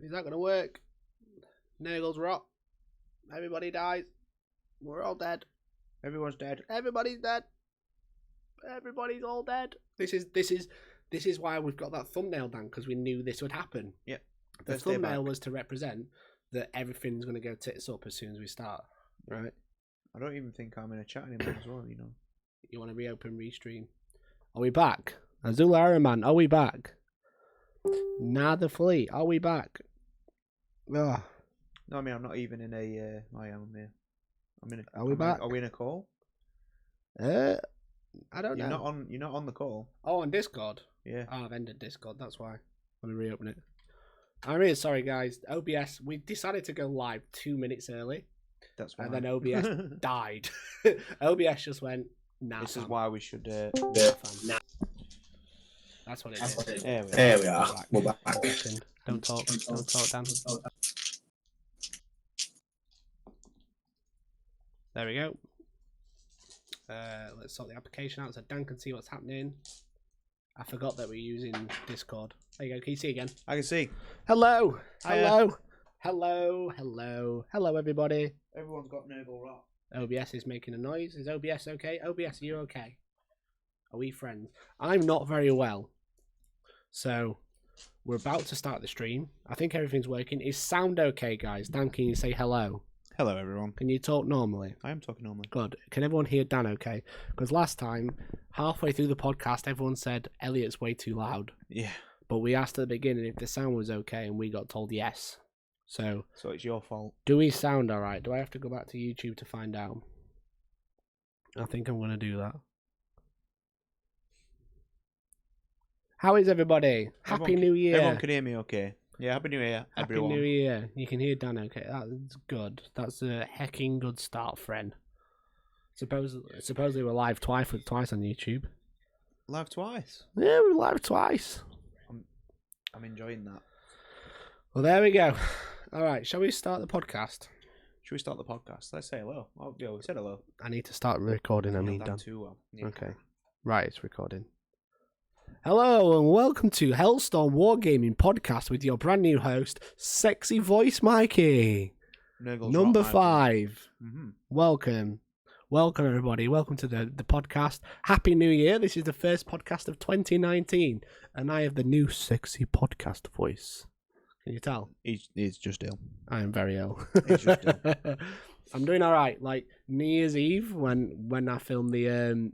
Is that going to work? Nurgles rot. Everybody dies. We're all dead. Everyone's dead. Everybody's dead. Everybody's all dead. This is why we've got that thumbnail down, because we knew this would happen. Yep. The thumbnail was to represent that everything's going to go tits up as soon as we start. Right? I don't even think I'm in a chat anymore as well, you know. You want to reopen restream? Are we back? Azul Araman, are we back? Nada Fleet, are we back? Ugh. No, I mean, I'm not even in a... I am here. Are we back? Are we in a call? I don't know. You're not on the call. Oh, on Discord? Yeah. Oh, I've ended Discord, that's why. I'm going to reopen it. I'm really sorry, guys. OBS, we decided to go live 2 minutes early. That's why. And then OBS died. OBS just went, nah. This is why we should... Nah. That's what it is. There we are. We're back. Don't talk, Dan. There we go. Let's sort the application out so Dan can see what's happening. I forgot that we're using Discord. There you go. Can you see again? I can see. Hello. Hiya. Hello, everybody. Everyone's got Nurgle rot. OBS is making a noise. Is OBS okay? OBS, are you okay? Are we friends? I'm not very well. So, we're about to start the stream. I think everything's working. Is sound okay, guys? Dan, can you say hello? Hello, everyone. Can you talk normally? I am talking normally. Good. Can everyone hear Dan okay? Because last time, halfway through the podcast, everyone said Elliot's way too loud. Yeah. But we asked at the beginning if the sound was okay, and we got told yes. So it's your fault. Do we sound alright? Do I have to go back to YouTube to find out? I think I'm going to do that. How is everybody? Happy New Year. Everyone can hear me okay. Yeah, Happy New Year, everyone. Happy New Year. You can hear Dan okay. That's good. That's a hecking good start, friend. Supposedly we're live twice on YouTube. Live twice? Yeah, we're live twice. I'm enjoying that. Well, there we go. All right, shall we start the podcast? Should we start the podcast? Let's say hello. Oh, yeah, we said hello. I need to start recording. I mean, Dan. Too well. Yeah. Okay. Right, it's recording. Hello and welcome to Hellstorm Wargaming Podcast with your brand new host, Sexy Voice Mikey. Number 5. Mm-hmm. Welcome everybody. Welcome to the podcast. Happy New Year. This is the first podcast of 2019, and I have the new sexy podcast voice. Can you tell? He's just ill. I am very ill. He's just ill. I'm doing all right. Like New Year's Eve when I filmed the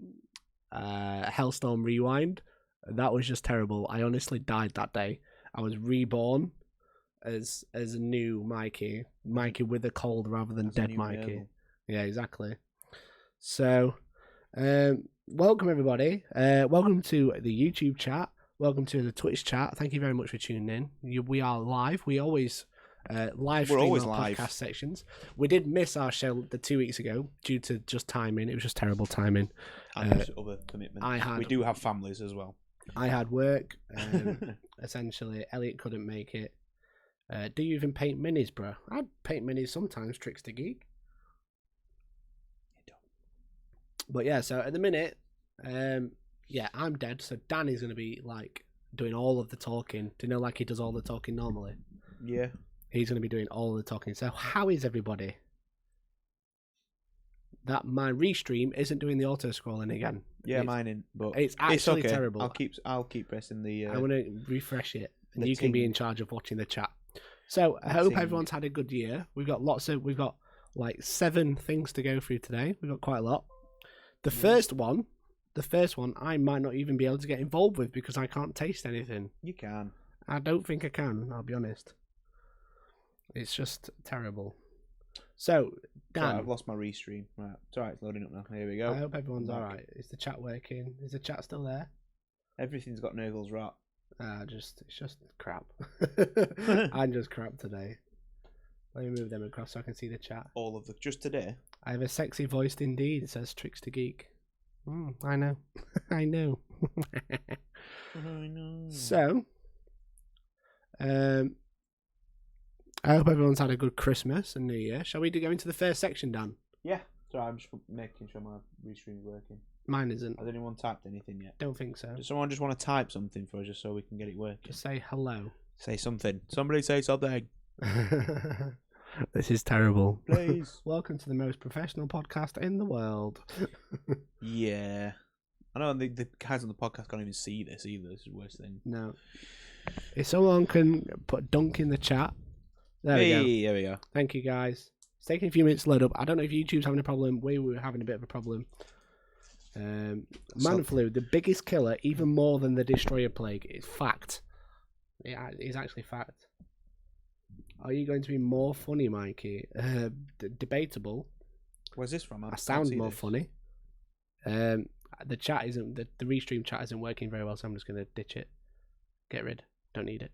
Hellstorm Rewind. That was just terrible. I honestly died that day. I was reborn as a new Mikey with a cold rather than dead Mikey. Nurgle. Yeah, exactly. So, welcome everybody. Welcome to the YouTube chat. Welcome to the Twitch chat. Thank you very much for tuning in. We are live. We always live stream our podcast sections. We did miss our show 2 weeks ago due to just timing. It was just terrible timing. And other commitments. We do have families as well. I had work. Essentially, Elliot couldn't make it. Do you even paint minis, bro? I paint minis sometimes, Trickster Geek. You don't. But yeah, so at the minute, I'm dead. So Dan is going to be like doing all of the talking. Do you know, like he does all the talking normally? Yeah. He's going to be doing all of the talking. So how is everybody? That my restream isn't doing the auto scrolling again. Yeah, mine in, but it's actually okay. terrible. I'll keep pressing the. I want to refresh it, and you can be in charge of watching the chat. So I hope everyone's had a good year. We've got like 7 things to go through today. We've got quite a lot. The first one, I might not even be able to get involved with because I can't taste anything. You can. I don't think I can. I'll be honest. It's just terrible. So, Dan. Sorry, I've lost my restream. Right. It's alright, it's loading up now. Here we go. I hope everyone's alright. Is the chat working? Is the chat still there? Everything's got Nurgle's rot. It's just crap. I'm just crap today. Let me move them across so I can see the chat. All of the just today. I have a sexy voice indeed, says Trickster Geek. I know. I know. I know. So, I hope everyone's had a good Christmas and New Year. Shall we go into the first section, Dan? Yeah. Sorry, I'm just making sure my restream's working. Mine isn't. Has anyone typed anything yet? Don't think so. Does someone just want to type something for us just so we can get it working? Just say hello. Say something. Somebody say something. This is terrible. Please. Welcome to the most professional podcast in the world. Yeah. I know the guys on the podcast can't even see this either. This is the worst thing. No. If someone can put dunk in the chat. There we go. There we go. Thank you, guys. It's taking a few minutes to load up. I don't know if YouTube's having a problem. We were having a bit of a problem. Man flu, the biggest killer, even more than the destroyer plague, is fact. It is actually fact. Are you going to be more funny, Mikey? Debatable. Where's this from? I sound more funny. The chat isn't the restream chat isn't working very well, so I'm just going to ditch it. Get rid. Don't need it.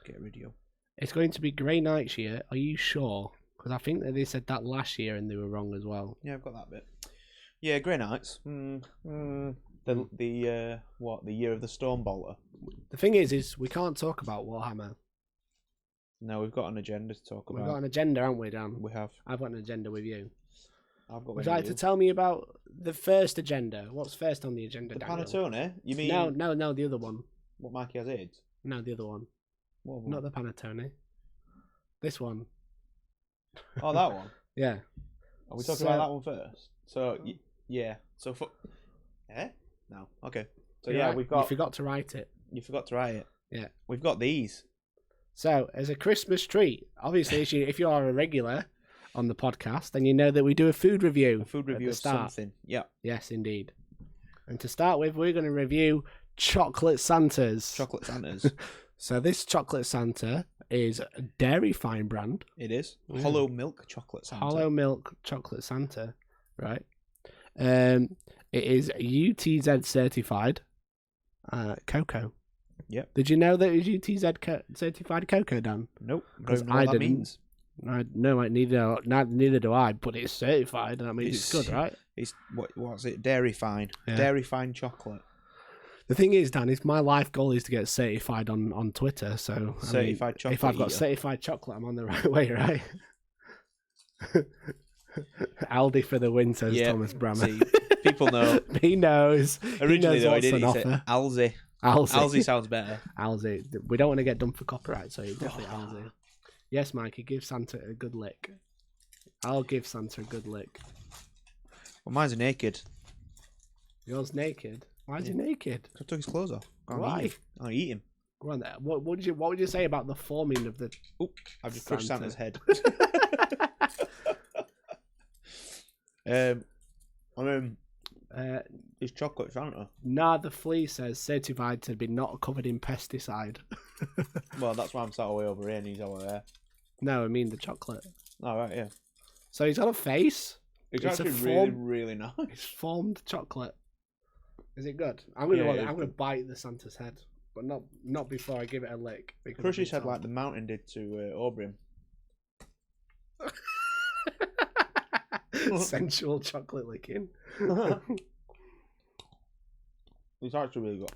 Get rid of you. It's going to be Grey Knights year. Are you sure? Because I think that they said that last year and they were wrong as well. Yeah, I've got that bit. Yeah, Grey Knights. The year of the Stormbolter. The thing is we can't talk about Warhammer. No, we've got an agenda to talk about. We've got an agenda, haven't we, Dan? We have. I've got an agenda with you. Would you like to tell me about the first agenda? What's first on the agenda, the Daniel? Panettone? You mean... No, the other one. What, Mikey has AIDS? No, the other one. What one? Not the Panettone. This one. Oh, that one? Yeah. Are we talking about that one first? So, yeah. So, No. Okay. So, we've got... You forgot to write it. You forgot to write it? Yeah. We've got these. So, as a Christmas treat, obviously, if you are a regular on the podcast, then you know that we do a food review. A food review of something. Yeah. Yes, indeed. And to start with, we're going to review Chocolate Santas. Chocolate Santas. So this Chocolate Santa is a Dairy Fine brand. It is. Hollow Milk Chocolate Santa. Hollow Milk Chocolate Santa, right? It is UTZ certified cocoa. Yep. Did you know that it was UTZ certified cocoa, Dan? Nope. Because I didn't. Means. No, neither do I. But it's certified, and that means it's good, right? It's what's it? Dairy Fine. Yeah. Dairy Fine chocolate. The thing is, Dan, is my life goal is to get certified on Twitter. So certified chocolate. If I've got certified chocolate, I'm on the right way, right? Aldi for the win, says Thomas Brammer. See, people know. He knows. Originally, he didn't. He said Alzi. Alzi sounds better. Alzi. We don't want to get done for copyright, so definitely Alzi. Yes, Mikey, give Santa a good lick. I'll give Santa a good lick. Well, mine's naked. Yours naked? Why is he naked? I took his clothes off. Why? I'll eat him. Go on there. What would you say about the forming of the... Oh, I've just crushed Santa's head. It's chocolate Santa. Nah, the flea says certified to be not covered in pesticide. Well, that's why I'm sat away over here and he's over there. No, I mean the chocolate. Oh, right, yeah. So he's got a face. It's actually really, really nice. It's formed chocolate. Is it good? I'm gonna bite the Santa's head, but not before I give it a lick. Crush his head like the mountain did to Aubrey. Sensual chocolate licking. It's actually really good.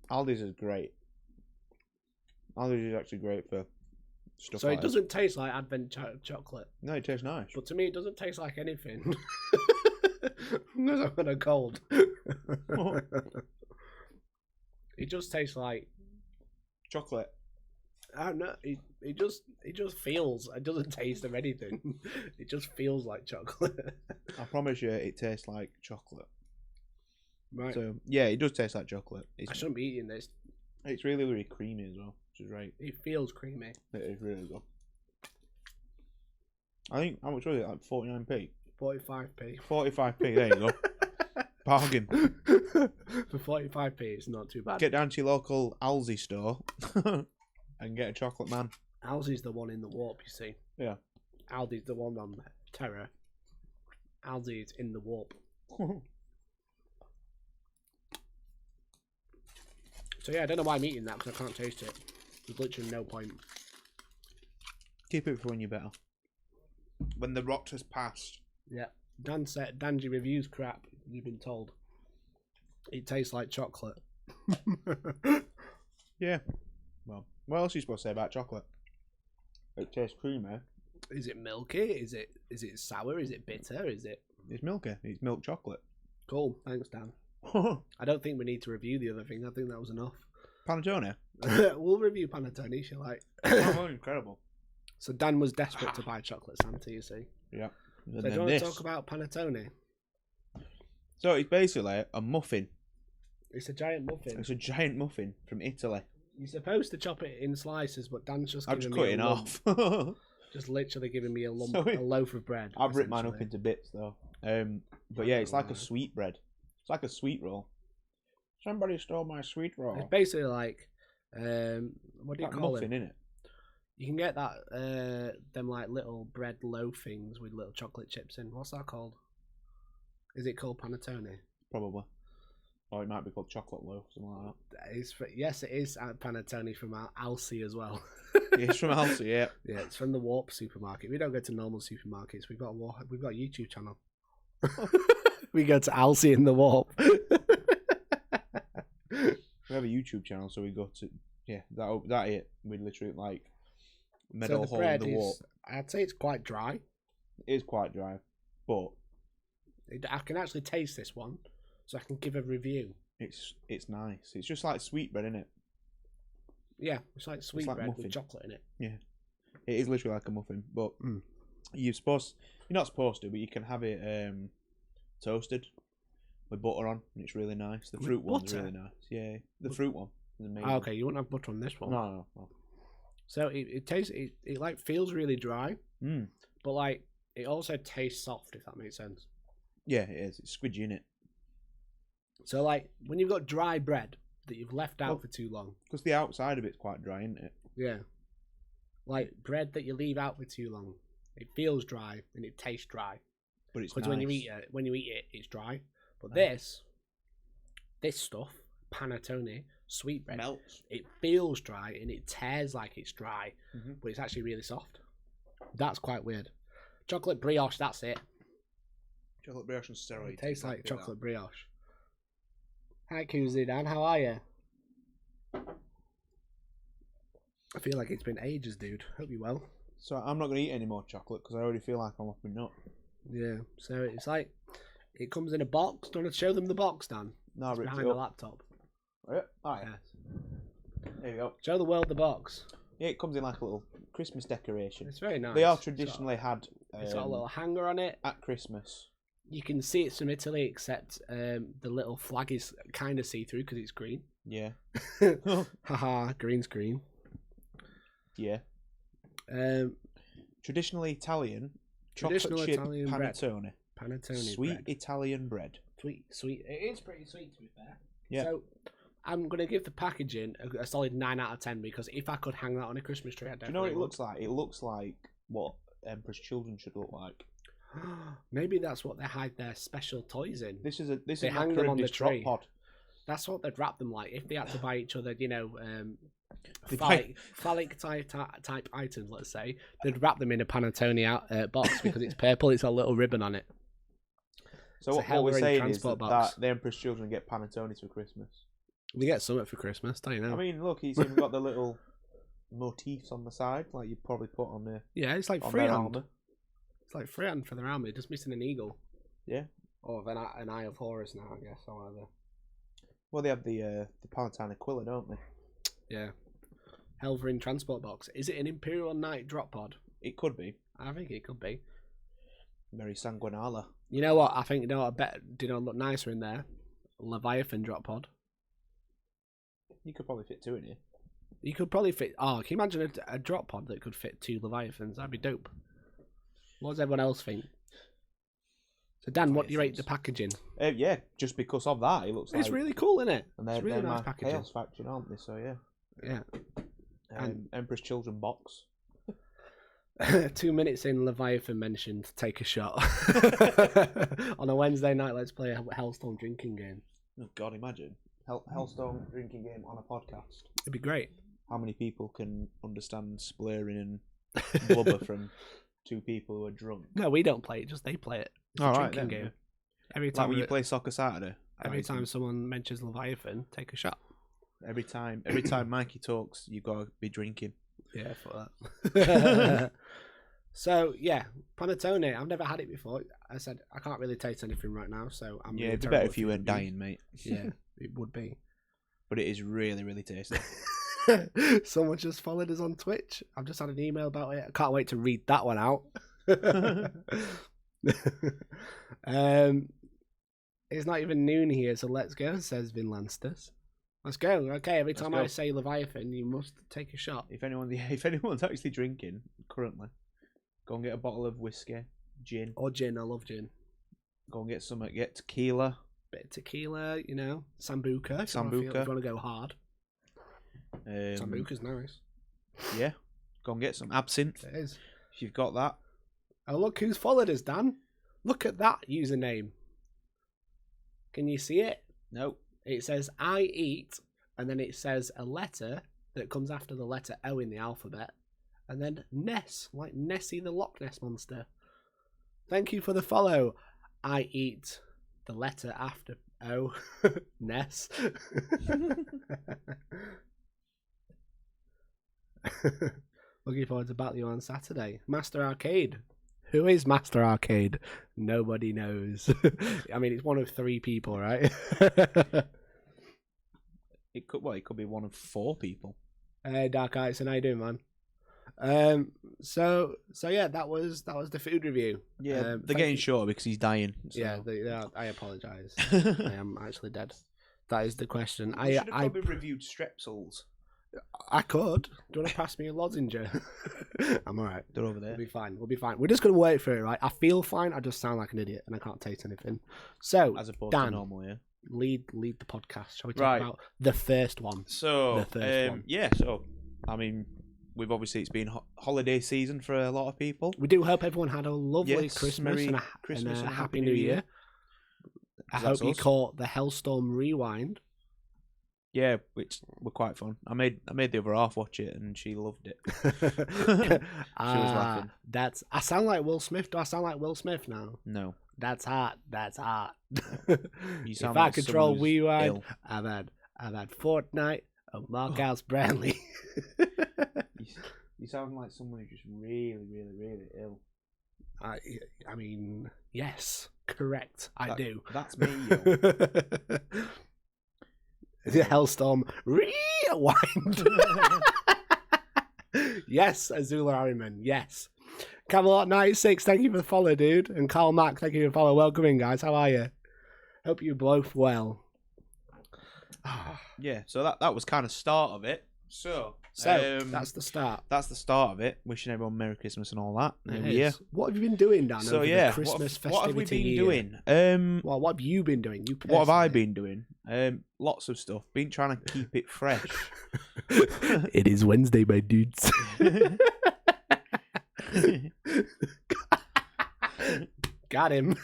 Aldi's is great. Aldi's is actually great for stuff. So it doesn't taste like Advent chocolate. No, it tastes nice. But to me, it doesn't taste like anything. Because I'm gonna cold. It just tastes like chocolate. I don't know. It just feels. It doesn't taste of anything. It just feels like chocolate. I promise you, it tastes like chocolate. Right. So yeah, it does taste like chocolate. I shouldn't be eating this. It's really, really creamy as well, which is right. It feels creamy. It is really good. I think how much was it? Like 49p. 45p. 45p. There you go. Bargain. For 45p, it's not too bad. Get down to your local Alzi store and get a chocolate man. Alzi's the one in the warp, you see. Yeah. Aldi's the one on Terror. Alzi's in the warp. So yeah, I don't know why I'm eating that because I can't taste it. There's literally no point. Keep it for when you're better. When the rot has passed. Yeah. Dan said Danji reviews crap, you've been told. It tastes like chocolate. Yeah. Well, what else are you supposed to say about chocolate? It tastes creamy. Is it milky? Is it sour? Is it bitter? It's milky. It's milk chocolate. Cool. Thanks, Dan. I don't think we need to review the other thing. I think that was enough. Panettone. We'll review panettone if you like. Oh, incredible. So Dan was desperate to buy chocolate Santa, you see. Yeah. So do you want to talk about panettone? So it's basically a muffin. It's a giant muffin. It's a giant muffin from Italy. You're supposed to chop it in slices, but Dan's just I've giving just me cut it a lump. off. Just literally giving me a lump, So a loaf of bread. I've ripped mine up into bits though. But yeah, it's like a sweet bread. It's like a sweet roll. Somebody stole my sweet roll. It's basically like, what do you Like call muffin, it? innit? You can get that, them like little bread loaf things with little chocolate chips in. What's that called? Is it called panettone? Probably. Or it might be called chocolate loaf, something like that. Yes, it is panettone from Alsi as well. It's from Alsi, yeah. Yeah, it's from the Warp supermarket. We don't go to normal supermarkets. We've got a YouTube channel. We go to Alsi in the Warp. We have a YouTube channel, so we go to that it. We literally like metal hole in the Warp. I'd say it's quite dry. It is quite dry, but I can actually taste this one, so I can give a review. it's nice. It's just like sweetbread, isn't it? Yeah, it's like sweetbread muffin. with chocolate in it. Yeah, it is literally like a muffin, but you're not supposed to, but you can have it toasted with butter on, and it's really nice. The With fruit one's butter? really nice. Yeah, the fruit one is amazing. Okay, you wouldn't have butter on this one. No. So it tastes it like feels really dry, but like it also tastes soft, if that makes sense. Yeah, it is. It's squidgy, innit? So like when you've got dry bread that you've left out for too long. Because the outside of it's quite dry, isn't it? Yeah. Like bread that you leave out for too long. It feels dry and it tastes dry. But it's because nice. when you eat it, it's dry. But this stuff, panettone, sweetbread, melts. It feels dry and it tears like it's dry, but it's actually really soft. That's quite weird. Chocolate brioche, that's it. Chocolate brioche and steroids. It tastes like chocolate brioche. Hi, Koozie Dan, how are you? I feel like it's been ages, dude. Hope you're well. So I'm not going to eat any more chocolate because I already feel like I'm off my nut. Yeah, so it's like, it comes in a box. Do you want to show them the box, Dan? No, it's ripped behind it the up. laptop. Yeah. Oh, yeah. Yes. There you go. Show the world the box. Yeah, it comes in like a little Christmas decoration. It's very nice. They are traditionally had it's got a little hanger on it. at Christmas. You can see it's from Italy, except the little flag is kind of see-through because it's green. Yeah. Haha, green screen. Yeah. Traditionally Italian. Traditional chocolate chip Italian panettone. bread. Panettone Sweet bread. Italian bread. Sweet. It is pretty sweet, to be fair. Yeah. So I'm going to give the packaging a solid 9 out of 10 because if I could hang that on a Christmas tree, I'd Do you know what definitely it looks like? It looks like what Emperor's Children should look like. Maybe that's what they hide their special toys in. This is They my hang them on the Charybdis drop tree. pod. That's what they'd wrap them like if they had to buy each other, They phallic type items. Let's say they'd wrap them in a panettone box because it's purple. It's a little ribbon on it. So It's a what we're Hellstorm saying is transport that box. the Emperor's Children get panettone for Christmas. We get something for Christmas, don't you know? I mean, look, he's even got the little motifs on the side, like you'd probably put on there. Yeah, it's like on their freehand. armour. It's like freehand for their army, just missing an eagle. Yeah. Or an eye of Horus now, I guess, or whatever. Well, they have the Palatine Aquila, don't they? Yeah. Helverin transport box. Is it an Imperial Knight drop pod? It could be. I think it could be. Very sanguinala. You know what? I think I bet look nicer in there. Leviathan drop pod. You could probably fit two in here. You could probably fit. Oh, can you imagine a drop pod that could fit 2 Leviathans? That'd be dope. What does everyone else think? So Dan, what do you rate the packaging? Yeah, just because of that, it looks like It's really cool, isn't it? and It's really nice my packaging. Chaos faction, aren't they? So yeah. Yeah. Emperor's Children box. 2 minutes in, Leviathan mentioned take a shot. On a Wednesday night, let's play a Hellstorm drinking game. Oh God, imagine Hellstorm drinking game on a podcast. It'd be great. How many people can understand splurring and blubber from 2 people who are drunk? No, we don't play it. Just they play it. It's a drinking game. Every time Like when you play Soccer Saturday. every time someone mentions Leviathan, take a shot. Every time Mikey talks, you gotta be drinking. Yeah, for that. So yeah, panettone. I've never had it before. I said I can't really taste anything right now, so I'm. Yeah, really it'd be terrible better if you with weren't reviews. dying, mate. Yeah, it would be. but it is really, really tasty. Someone just followed us on Twitch. I've just had an email about it. I can't wait to read that one out. It's not even noon here, so let's go, says Vinlandstus. Let's go. Okay, every time I say Leviathan, you must take a shot. If anyone's actually drinking currently, go and get a bottle of whiskey, gin. Or gin, I love gin. Go and get some, get tequila. Bit of tequila, you know, Sambuca. If you want to go hard. Sambuca's nice. Yeah, go and get some absinthe. It is. If you've got that. Oh, look who's followed us, Dan. Look at that username. Can you see it? No. It says I eat, and then it says a letter that comes after the letter O in the alphabet, and then Ness, like Nessie the Loch Ness Monster. Thank you for the follow. I eat the letter after O. Ness. Looking forward to battle you on Saturday. Master Arcade. Who is Master Arcade? Nobody knows. I mean, it's one of 3 people, right? It could be one of 4 people. Dark Arts, and how you doing, man? So yeah, that was the food review. Yeah, they're getting shorter because he's dying. So. Yeah, I apologise. I am actually dead. That is the question. I should have probably reviewed Strepsils. I could. Do you want to pass me a lozenge? I'm alright. They're over there. We'll be fine. We're just going to wait for it, right? I feel fine. I just sound like an idiot and I can't taste anything. So, as opposed Dan, to normal, yeah. Lead the podcast. Shall we talk about the first one? So, yeah. So, I mean, it's been holiday season for a lot of people. We do hope everyone had a lovely Christmas and a Happy New Year. I hope you caught the Hellstorm Rewind. Yeah, which were quite fun. I made the other half watch it, and she loved it. She was laughing. I sound like Will Smith. Do I sound like Will Smith now? No. That's hot. That's hot. You sound if like I control Rewind, ill. I've had Fortnite of Markhouse Branley. You sound like someone who's just really, really, really ill. I mean, yes, correct. I do. That's me. Yo. The Hellstorm Rewind. Yes, Azula Harriman. Yes. Camelot 96, thank you for the follow, dude. And Carl Mack, thank you for the follow. Welcome in, guys. How are you? Hope you both well. Yeah, so that was kind of start of it. So that's the start. That's the start of it. Wishing everyone Merry Christmas and all that. Yeah. What have you been doing, Dan? So over the Christmas festivity what have we been year? doing? Well, what have you been doing? What have I been doing? Lots of stuff. Been trying to keep it fresh. It is Wednesday, my dudes. Got him.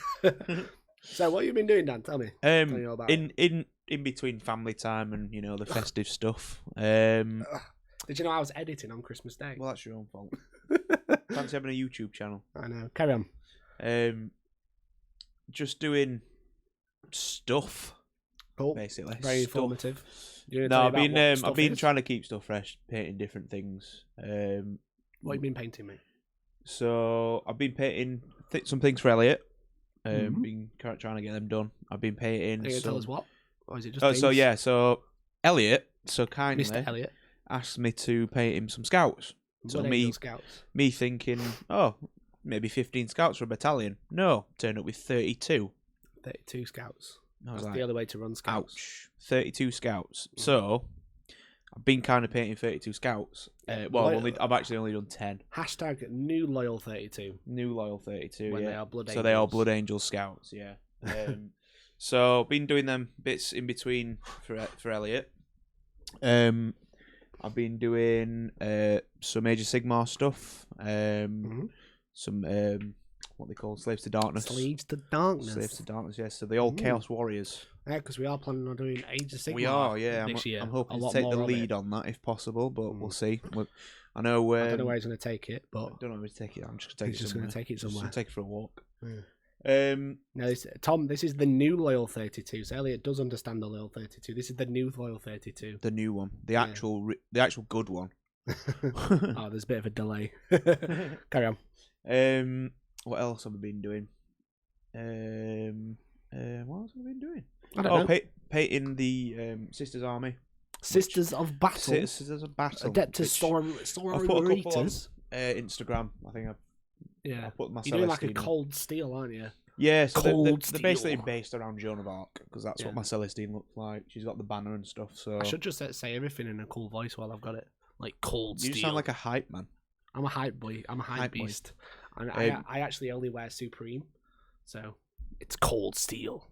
So, what have you been doing, Dan? Tell me. Tell me all about it. In between family time and the festive stuff. Did you know I was editing on Christmas Day? Well, that's your own fault. Fancy having a YouTube channel. I know. Carry on. Just doing stuff. Cool. Basically. Very informative. No, I've been trying to keep stuff fresh, painting different things. What have you been painting, mate? So I've been painting some things for Elliot. Been trying to get them done. I've been painting. Can you tell us what? Or is it just so Elliot, so kindly, Mr. Elliot, asked me to paint him some scouts. So me thinking, maybe 15 scouts for a battalion. No, turned up with 32. 32 scouts. That's the other way to run scouts. Ouch. 32 scouts. So I've been kind of painting 32 scouts. I've actually only done 10. Hashtag new loyal 32. New loyal 32. When yeah. They are blood angels. So they are blood angel scouts. Yeah. So been doing them bits in between for Elliot. I've been doing some Age of Sigmar stuff. Some what they call Slaves to Darkness. Slaves to Darkness, yes. So the old Chaos Warriors. Yeah, because we are planning on doing Age of Sigmar. We are, yeah. I'm hoping to take the lead on that if possible, but we'll see. I know. I don't know where he's going to take it, but I don't know where to take it. I'm just going to take it somewhere. Just take it for a walk. Yeah. No, Tom, this is the new Loyal 32. So Elliot does understand the Loyal 32. This is the new Loyal 32. The new one. The actual good one. Oh, there's a bit of a delay. Carry on. What else have I been doing? What else have I been doing? I don't know. Painting the Sisters Army. Sisters of Battle. Sisters of Battle. Adeptus Storm. I've put a couple on Instagram. I think I put my You're doing like a Cold Steel, aren't you? Yeah, so they're Steel. basically based around Joan of Arc, because that's what my Celestine looks like. She's got the banner and stuff. So I should just say everything in a cool voice while I've got it. Like Cold Steel. You sound like a hype man. I'm a hype boy. I'm a hype beast. And I actually only wear Supreme, so it's Cold Steel.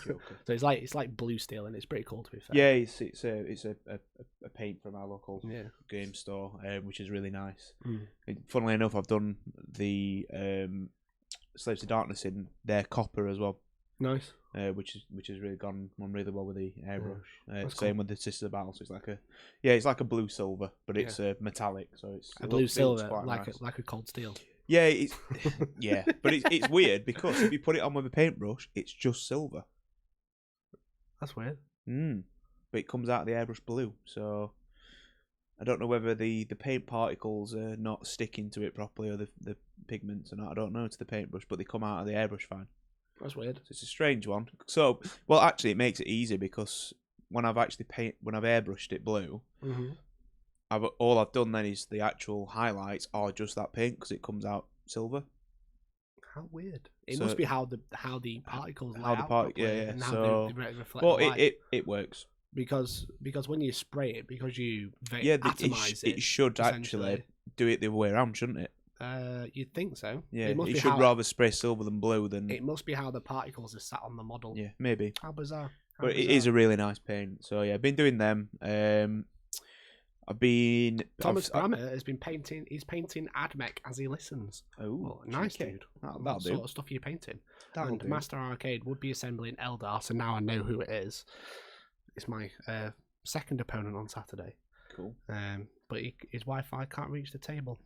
So it's like blue steel, and it's pretty cool, to be fair. Yeah, it's a paint from our local game store, which is really nice. Funnily enough, I've done the Slaves to Darkness in their copper as well. Nice. Which has really gone on really well with the airbrush. cool. Same with the Sisters of Battle. So it's like a blue silver, but it's metallic. So it's a blue silver, nice. like a Cold Steel. Yeah, it's but it's weird because if you put it on with a paintbrush, it's just silver. That's weird. But it comes out of the airbrush blue, so I don't know whether the paint particles are not sticking to it properly, or the pigments are not. I don't know, to the paintbrush, but they come out of the airbrush fine. That's weird. So it's a strange one. So, well, actually, it makes it easy because when I've airbrushed it blue, all I've done then is the actual highlights are just that paint because it comes out silver. How weird! It must be how the particles lay out properly, and how so, they reflect well, the light. it works because when you spray it, because you atomize it should actually do it the other way around, shouldn't it? You'd think so. Yeah, it should rather spray silver than blue. Than it must be how the particles are sat on the model. Yeah, maybe. How bizarre! It is a really nice paint. So yeah, I've been doing them. Thomas Brammer has been painting. He's painting Admech as he listens. Oh, nice dude. That'll do. Sort of stuff you're painting. And Master Arcade would be assembling Eldar, so now I know who it is. It's my second opponent on Saturday. Cool. But his Wi-Fi can't reach the table.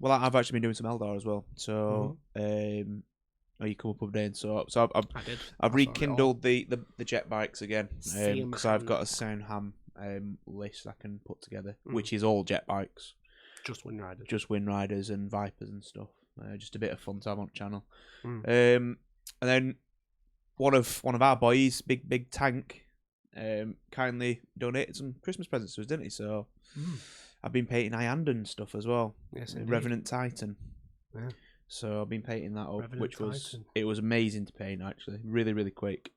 Well, I've actually been doing some Eldar as well. So, you come up with names. So I've rekindled the jet bikes again because I've got a Soundham list I can put together, which is all jet bikes, just Wind Riders and Vipers and stuff. Just a bit of fun to have on the channel. And then one of our boys, big tank, kindly donated some Christmas presents to us, didn't he? So I've been painting Iandan stuff as well. Yes, Revenant Titan. Yeah. So I've been painting that up, it was amazing to paint, actually. Really, really quick.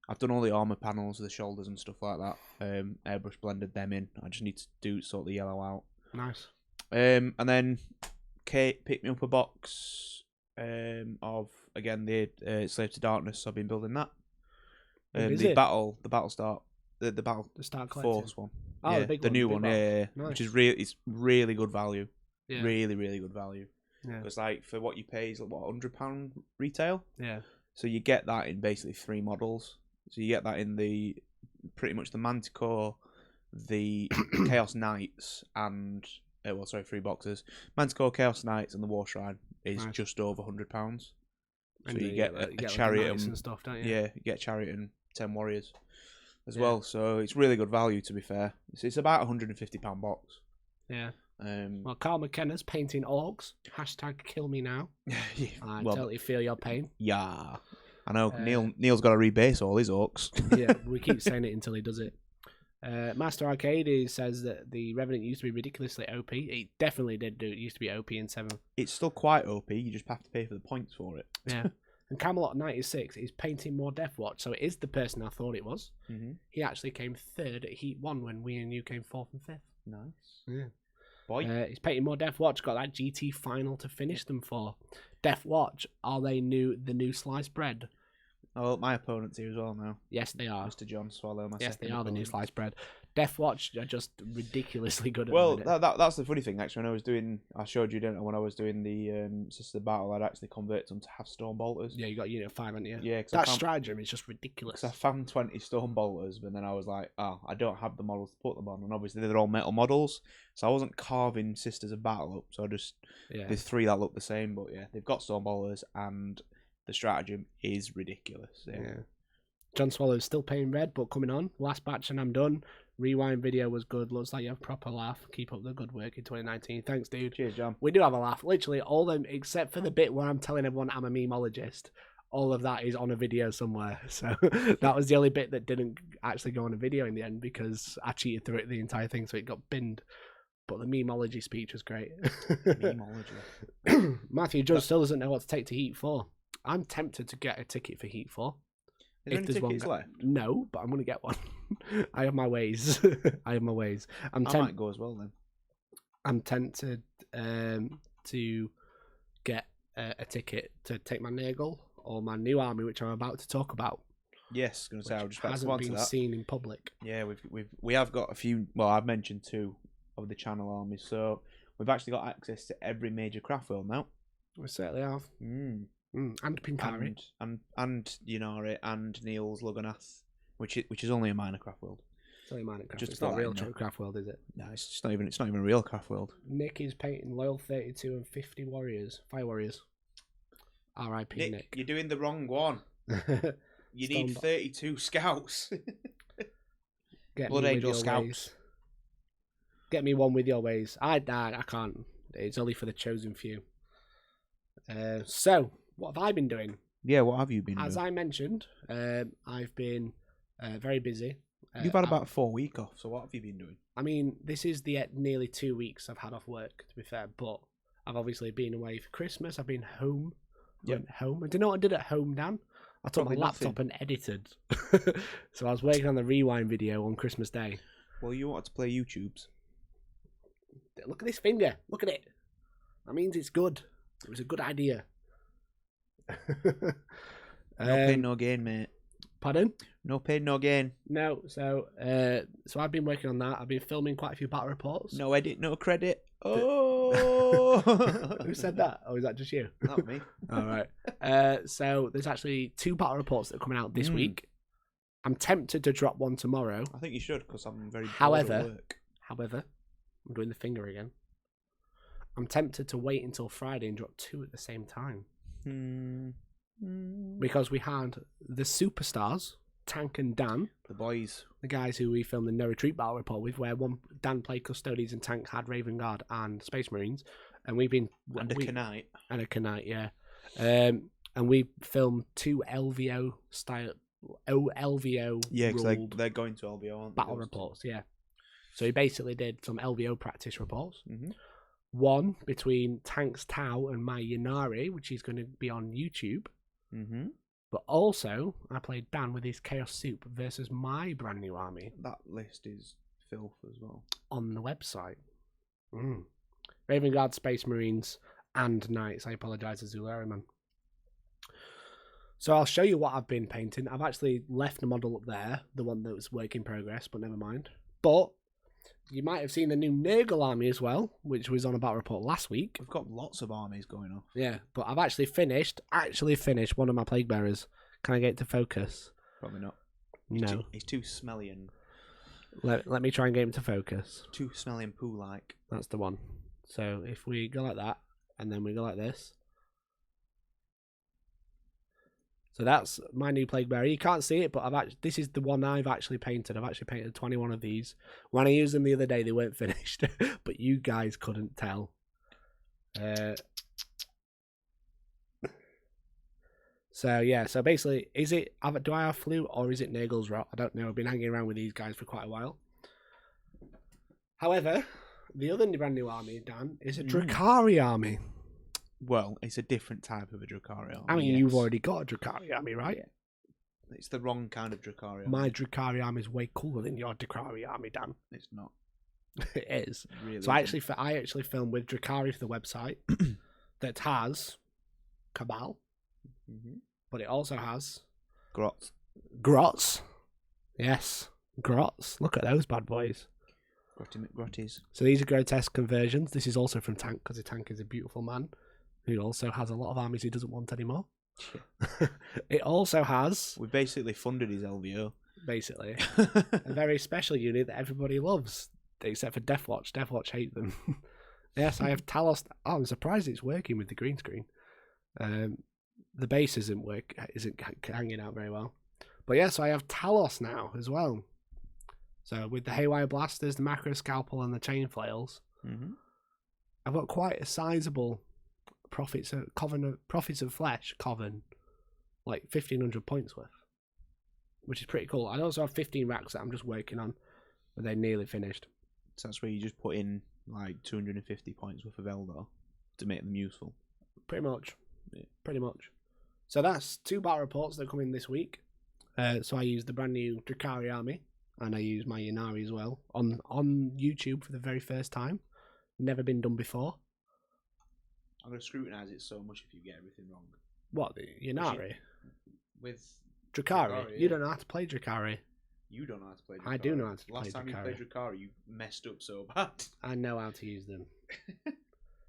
I've done all the armour panels, the shoulders and stuff like that. Airbrush blended them in. I just need to sort the yellow out. Nice. And then Kate picked me up a box of, again, the Slave to Darkness, so I've been building that. The battle start, the battle start force one. Oh, yeah, the big the one, new one, yeah. Nice. Which is it's really good value. Yeah. Really, really good value. Yeah. Because like for what you pay is what, £100 retail. Yeah. So you get that in basically 3 models. So you get that in pretty much the Manticore, the Chaos Knights, and 3 boxes. Manticore, Chaos Knights, and the War Shrine is just over £100. So you get a chariot and stuff, don't you? Yeah, you get a chariot and 10 warriors as well. So it's really good value, to be fair. It's about £150 box. Yeah. Well, Carl McKenna's painting orcs. #KillMeNow. I totally feel your pain. Yeah. I know. Neil's got to rebase all his orcs. Yeah, we keep saying it until he does it. Master Arcade says that the Revenant used to be ridiculously OP. It definitely did do. It used to be OP in 7. It's still quite OP. You just have to pay for the points for it. Yeah. And Camelot 96 is painting more Deathwatch, so it is the person I thought it was. Mm-hmm. He actually came 3rd at Heat 1 when we and you came 4th and 5th. Nice. Yeah. Boy. He's painting more Deathwatch, got that GT final to finish them for. Deathwatch, are they the new sliced bread? Oh, my opponent's here as well now. Yes, they are. Mr. John Swallow, my Yes, they are opponent. the new sliced bread. Deathwatch are just ridiculously good at well, the minute. that's the funny thing, actually. I showed you, didn't I, when I was doing the Sister Battle, I'd actually converted them to have Storm Bolters. Yeah, you got Unit 5, haven't you? Yeah. That stratagem is just ridiculous. Because I found 20 Storm Bolters, but then I was like, I don't have the models to put them on. And obviously they're all metal models, so I wasn't carving Sisters of Battle up, so I just... Yeah. There's 3 that look the same, but yeah, they've got Storm Bolters, and the stratagem is ridiculous. Yeah. John Swallow's still paying red, but coming on. Last batch and I'm done. Rewind video was good. Looks like you have a proper laugh. Keep up the good work in 2019. Thanks, dude. Cheers, John. We do have a laugh. Literally all them, except for the bit where I'm telling everyone I'm a memeologist. all of that is on a video somewhere. So that was the only bit that didn't actually go on a video in the end because I cheated through it the entire thing, so it got binned. But the memeology speech was great. Memeology. Matthew Judge still doesn't know what to take to Heat 4. I'm tempted to get a ticket for Heat 4. Is there any tickets left? No, but I'm going to get one. I have my ways. I might go as well then. I'm tempted to get a ticket to take my Nurgle or my new army, which I'm about to talk about. Yes, going to say I was just about to hasn't answer been that. seen in public. Yeah, we have got a few. Well, I've mentioned 2 of the channel armies, so we've actually got access to every major craft world now. We certainly have. And Pinkari. And Yunari and Neil's Lugonath, which is only a minor craft world. It's only a minor craft. It's not a real craft world, is it? No, it's not even a real craft world. Nick is painting Loyal 32 and 50 warriors, fire warriors. R.I.P. Nick. You're doing the wrong one. You need 32 scouts. Blood Angel scouts. Get me one with your ways. I can't. It's only for the chosen few. So, what have I been doing? Yeah, what have you been doing? As I mentioned, I've been very busy. You've had about 4 weeks off, so what have you been doing? I mean, this is the nearly 2 weeks I've had off work, to be fair, but I've obviously been away for Christmas. I've been home. Went home. I don't know what I did at home, Dan. I took my laptop and edited. So I was working on the rewind video on Christmas Day. Well, you wanted to play YouTubes. Look at this finger. Look at it. That means it's good. It was a good idea. No pain, no gain, mate. Pardon? No pain, no gain. No. So I've been working on that. I've been filming quite a few battle reports. No edit, no credit. Oh. Who said that? Or is that just you? Not me. All right. So there's actually 2 battle reports that are coming out this week. I'm tempted to drop one tomorrow. I think you should, because I'm very However, bored at work. I'm doing the finger again. I'm tempted to wait until Friday and drop 2 at the same time. Because we had the superstars, Tank and Dan. The boys. The guys who we filmed the No Retreat Battle Report with, where Dan played Custodians and Tank had Raven Guard and Space Marines. And we've been... And a Knight. And a Knight, yeah. And we filmed 2 LVO style... LVO yeah, because they're going to LVO, aren't they? Battle reports, yeah. So he basically did some LVO practice reports. Mm-hmm. One between Tank's Tau and my Yunari, which is going to be on YouTube. Mm-hmm. But also, I played Dan with his Chaos Soup versus my brand new army. That list is filth as well. On the website. Raven Guard, Space Marines, and Knights. I apologise, Azulari man. So I'll show you what I've been painting. I've actually left the model up there, the one that was work in progress, but never mind. But you might have seen the new Nurgle army as well, which was on a battle report last week. We've got lots of armies going off. Yeah, but I've actually finished one of my Plague Bearers. Can I get it to focus? Probably not. No. He's too smelly and... Let me try and get him to focus. Too smelly and poo-like. That's the one. So if we go like that, and then we go like this. So that's my new Plague Bearer. You can't see it, but this is the one I've actually painted. I've actually painted 21 of these. When I used them the other day, they weren't finished, but you guys couldn't tell. So yeah, so basically, do I have flu or is it Nurgle's rot? I don't know. I've been hanging around with these guys for quite a while. However, the other brand new army, Dan, is a Drakari army. Well, it's a different type of a Drakari army. I mean, you've already got a Drakari army, right? Yeah. It's the wrong kind of Drakari army. My Drakari army is way cooler than your Drakari army, Dan. It's not. It is. Really so I actually filmed with Drakari for the website that has Cabal, but it also has Grots. Yes, Grots. Look at those bad boys. Grotty McGrotties. So these are grotesque conversions. This is also from Tank, because the Tank is a beautiful man who also has a lot of armies he doesn't want anymore. Yeah. It also has... We basically funded his LVO. Basically. A very special unit that everybody loves, except for Deathwatch. Deathwatch hate them. Yes, I have Talos. Oh, I'm surprised it's working with the green screen. The base isn't hanging out very well. But yes, I have Talos now as well. So with the Haywire Blasters, the Macro Scalpel, and the Chain Flails, I've got quite a sizable Prophets of Flesh coven like 1,500 points worth, which is pretty cool. I also have 15 racks that I'm just working on, but they're nearly finished. So that's where you just put in like 250 points worth of Eldar to make them useful. Pretty much. Yeah. Pretty much. So that's 2 battle reports that come in this week. So I used the brand new Drakari army, and I used my Yanari as well on YouTube for the very first time. Never been done before. I'm going to scrutinise it so much if you get everything wrong. What, the Yanari? With Drakari? Yeah. You don't know how to play Drakari. You don't know how to play Drakari. I do know how to play Last time Drakari. you played Drakari, you messed up so bad. I know how to use them.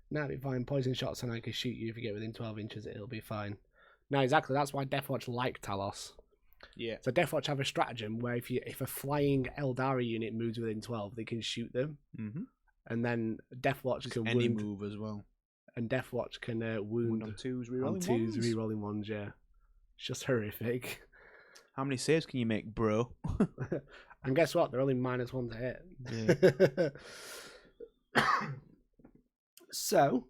Now if you find poison shots and I can shoot you if you get within 12 inches, it'll be fine. No, exactly. That's why Deathwatch like Talos. Yeah. So Deathwatch have a stratagem where if a flying Eldari unit moves within 12, they can shoot them. Mm-hmm. And then Deathwatch can any wound. move as well. And Deathwatch can wound on 2s, rerolling on 2s, ones. rerolling ones, yeah. It's just horrific. How many saves can you make, bro? And guess what? They're only -1 to hit. Yeah. So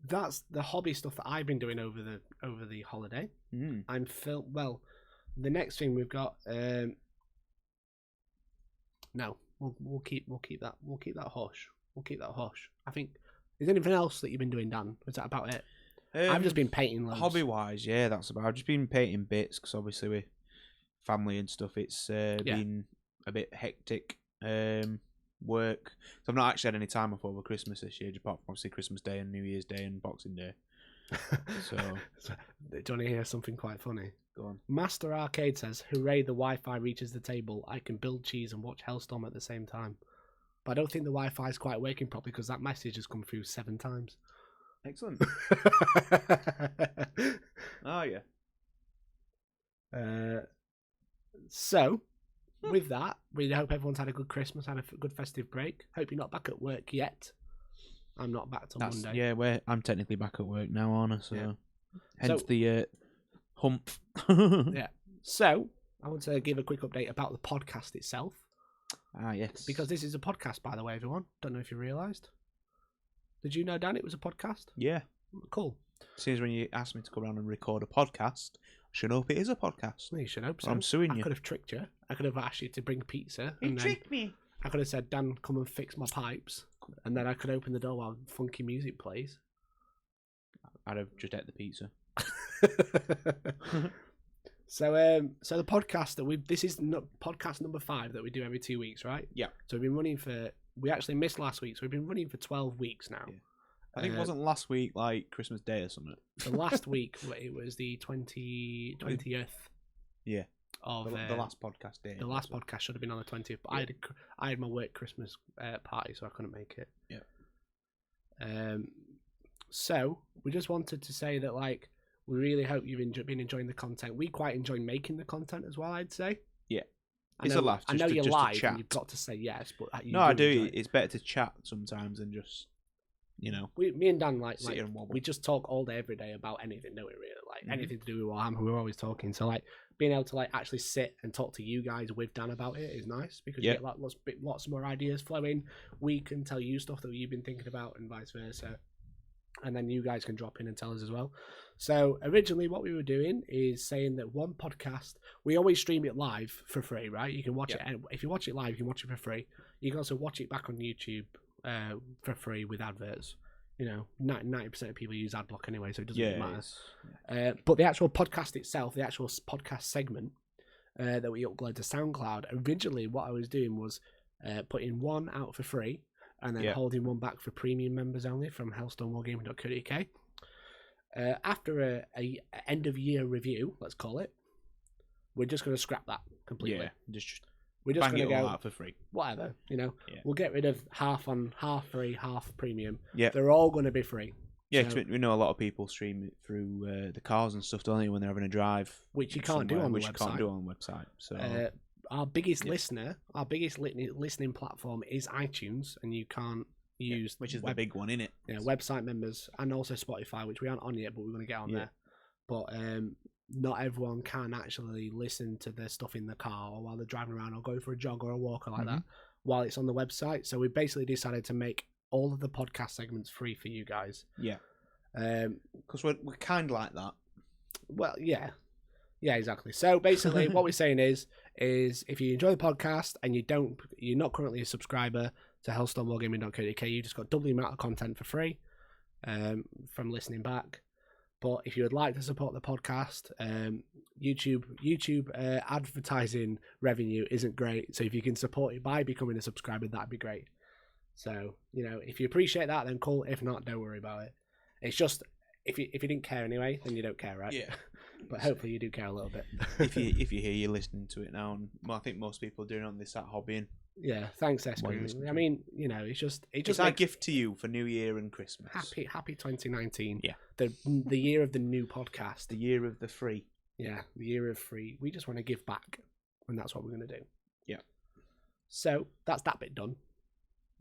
that's the hobby stuff that I've been doing over the holiday. I'm well. The next thing we've got. No, we'll keep that hush. We'll keep that hush. I think. Is there anything else that you've been doing, Dan? Is that about it? I've just been painting loads. Hobby wise, yeah, that's about. I've just been painting bits because obviously with family and stuff, it's been a bit hectic. Work. So I've not actually had any time off over Christmas this year, apart from obviously Christmas Day and New Year's Day and Boxing Day. So, do you want to hear something quite funny? Go on. Master Arcade says, "Hooray! The Wi-Fi reaches the table. I can build cheese and watch Hellstorm at the same time." But I don't think the Wi-Fi is quite working properly because that message has come through 7 times. Excellent. Oh yeah. So, with that, we hope everyone's had a good Christmas, had a good festive break. Hope you're not back at work yet. I'm not back till Monday. Yeah, I'm technically back at work now, aren't I? So, hence So- the hump. Yeah. So, I want to give a quick update about the podcast itself. Ah, yes. Because this is a podcast, by the way, everyone. Don't know if you realised. Did you know, Dan, it was a podcast? Yeah. Cool. Since when you asked me to come around and record a podcast, I should hope it is a podcast. Well, you should hope so. I'm suing I you. could have tricked you. I could have asked you to bring pizza. You and then tricked me. I could have said, Dan, come and fix my pipes. And then I could open the door while funky music plays. I'd have just ate the pizza. So the podcast that this is podcast number 5 that we do every 2 weeks, right? Yeah. So we've been running we actually missed last week, so we've been running for 12 weeks now. Yeah. I think it wasn't last week like Christmas Day or something. So last week it was the 20th. Yeah. Of the last podcast day. The last podcast should have been on the 20th, but Yeah. I had my work Christmas party, so I couldn't make it. Yeah. So we just wanted to say that we really hope you've been enjoying the content. We quite enjoy making the content as well, I'd say. Yeah. I It's know, a laugh. I know just you're to live chat. and you've got to say yes, but No, I do. enjoy it. It's better to chat sometimes than just, Me and Dan sit here and wobble. we just talk all day every day about anything, don't we? Really, Mhm. anything to do with Warhammer. We're always talking. So being able to actually sit and talk to you guys with Dan about it is nice because you get lots more ideas flowing. We can tell you stuff that you've been thinking about and vice versa. And then you guys can drop in and tell us as well. So originally what we were doing is saying that one podcast, we always stream it live for free, right? You can watch it. If you watch it live, you can watch it for free. You can also watch it back on YouTube for free with adverts. 90% of people use adblock anyway, so it doesn't really matter. But the actual podcast itself, the actual podcast segment that we upload to SoundCloud, originally what I was doing was putting one out for free and then holding one back for premium members only from Hellstorm Wargaming.co.uk. After a end of year review, let's call it, we're just going to scrap that completely. Yeah, we're just bang going to it all go out for free. whatever. Yeah. We'll get rid of half free, half premium. Yeah, they're all going to be free. Yeah, because we know a lot of people stream it through the cars and stuff, don't they, when they're having a drive, which you can't do on the website. Which you can't do on the website. So our biggest listener, our biggest listening platform is iTunes, and you can't use which is the big one, innit? Yeah, website members and also Spotify, which we aren't on yet, but we're going to get on there. But not everyone can actually listen to their stuff in the car or while they're driving around or going for a jog or a walk or like that while it's on the website. So we basically decided to make all of the podcast segments free for you guys. Yeah. Because we're kind of like that. Well, yeah. Yeah, exactly. So basically, what we're saying is if you enjoy the podcast and you're not currently a subscriber to Hellstorm Wargaming.co.uk, you just got double the amount of content for free from listening back. But if you would like to support the podcast, YouTube advertising revenue isn't great. So if you can support it by becoming a subscriber, that'd be great. So, if you appreciate that, then cool. If not, don't worry about it. It's just, if you didn't care anyway, then you don't care, right? Yeah. But hopefully you do care a little bit. if you hear you listening to it now, and I think most people are doing it on this at hobbying. Yeah, thanks, Esco. I mean, it's our gift to you for New Year and Christmas. Happy 2019. Yeah. The year of the new podcast. The year of the free. Yeah, the year of free. We just want to give back, and that's what we're going to do. Yeah. So that's that bit done.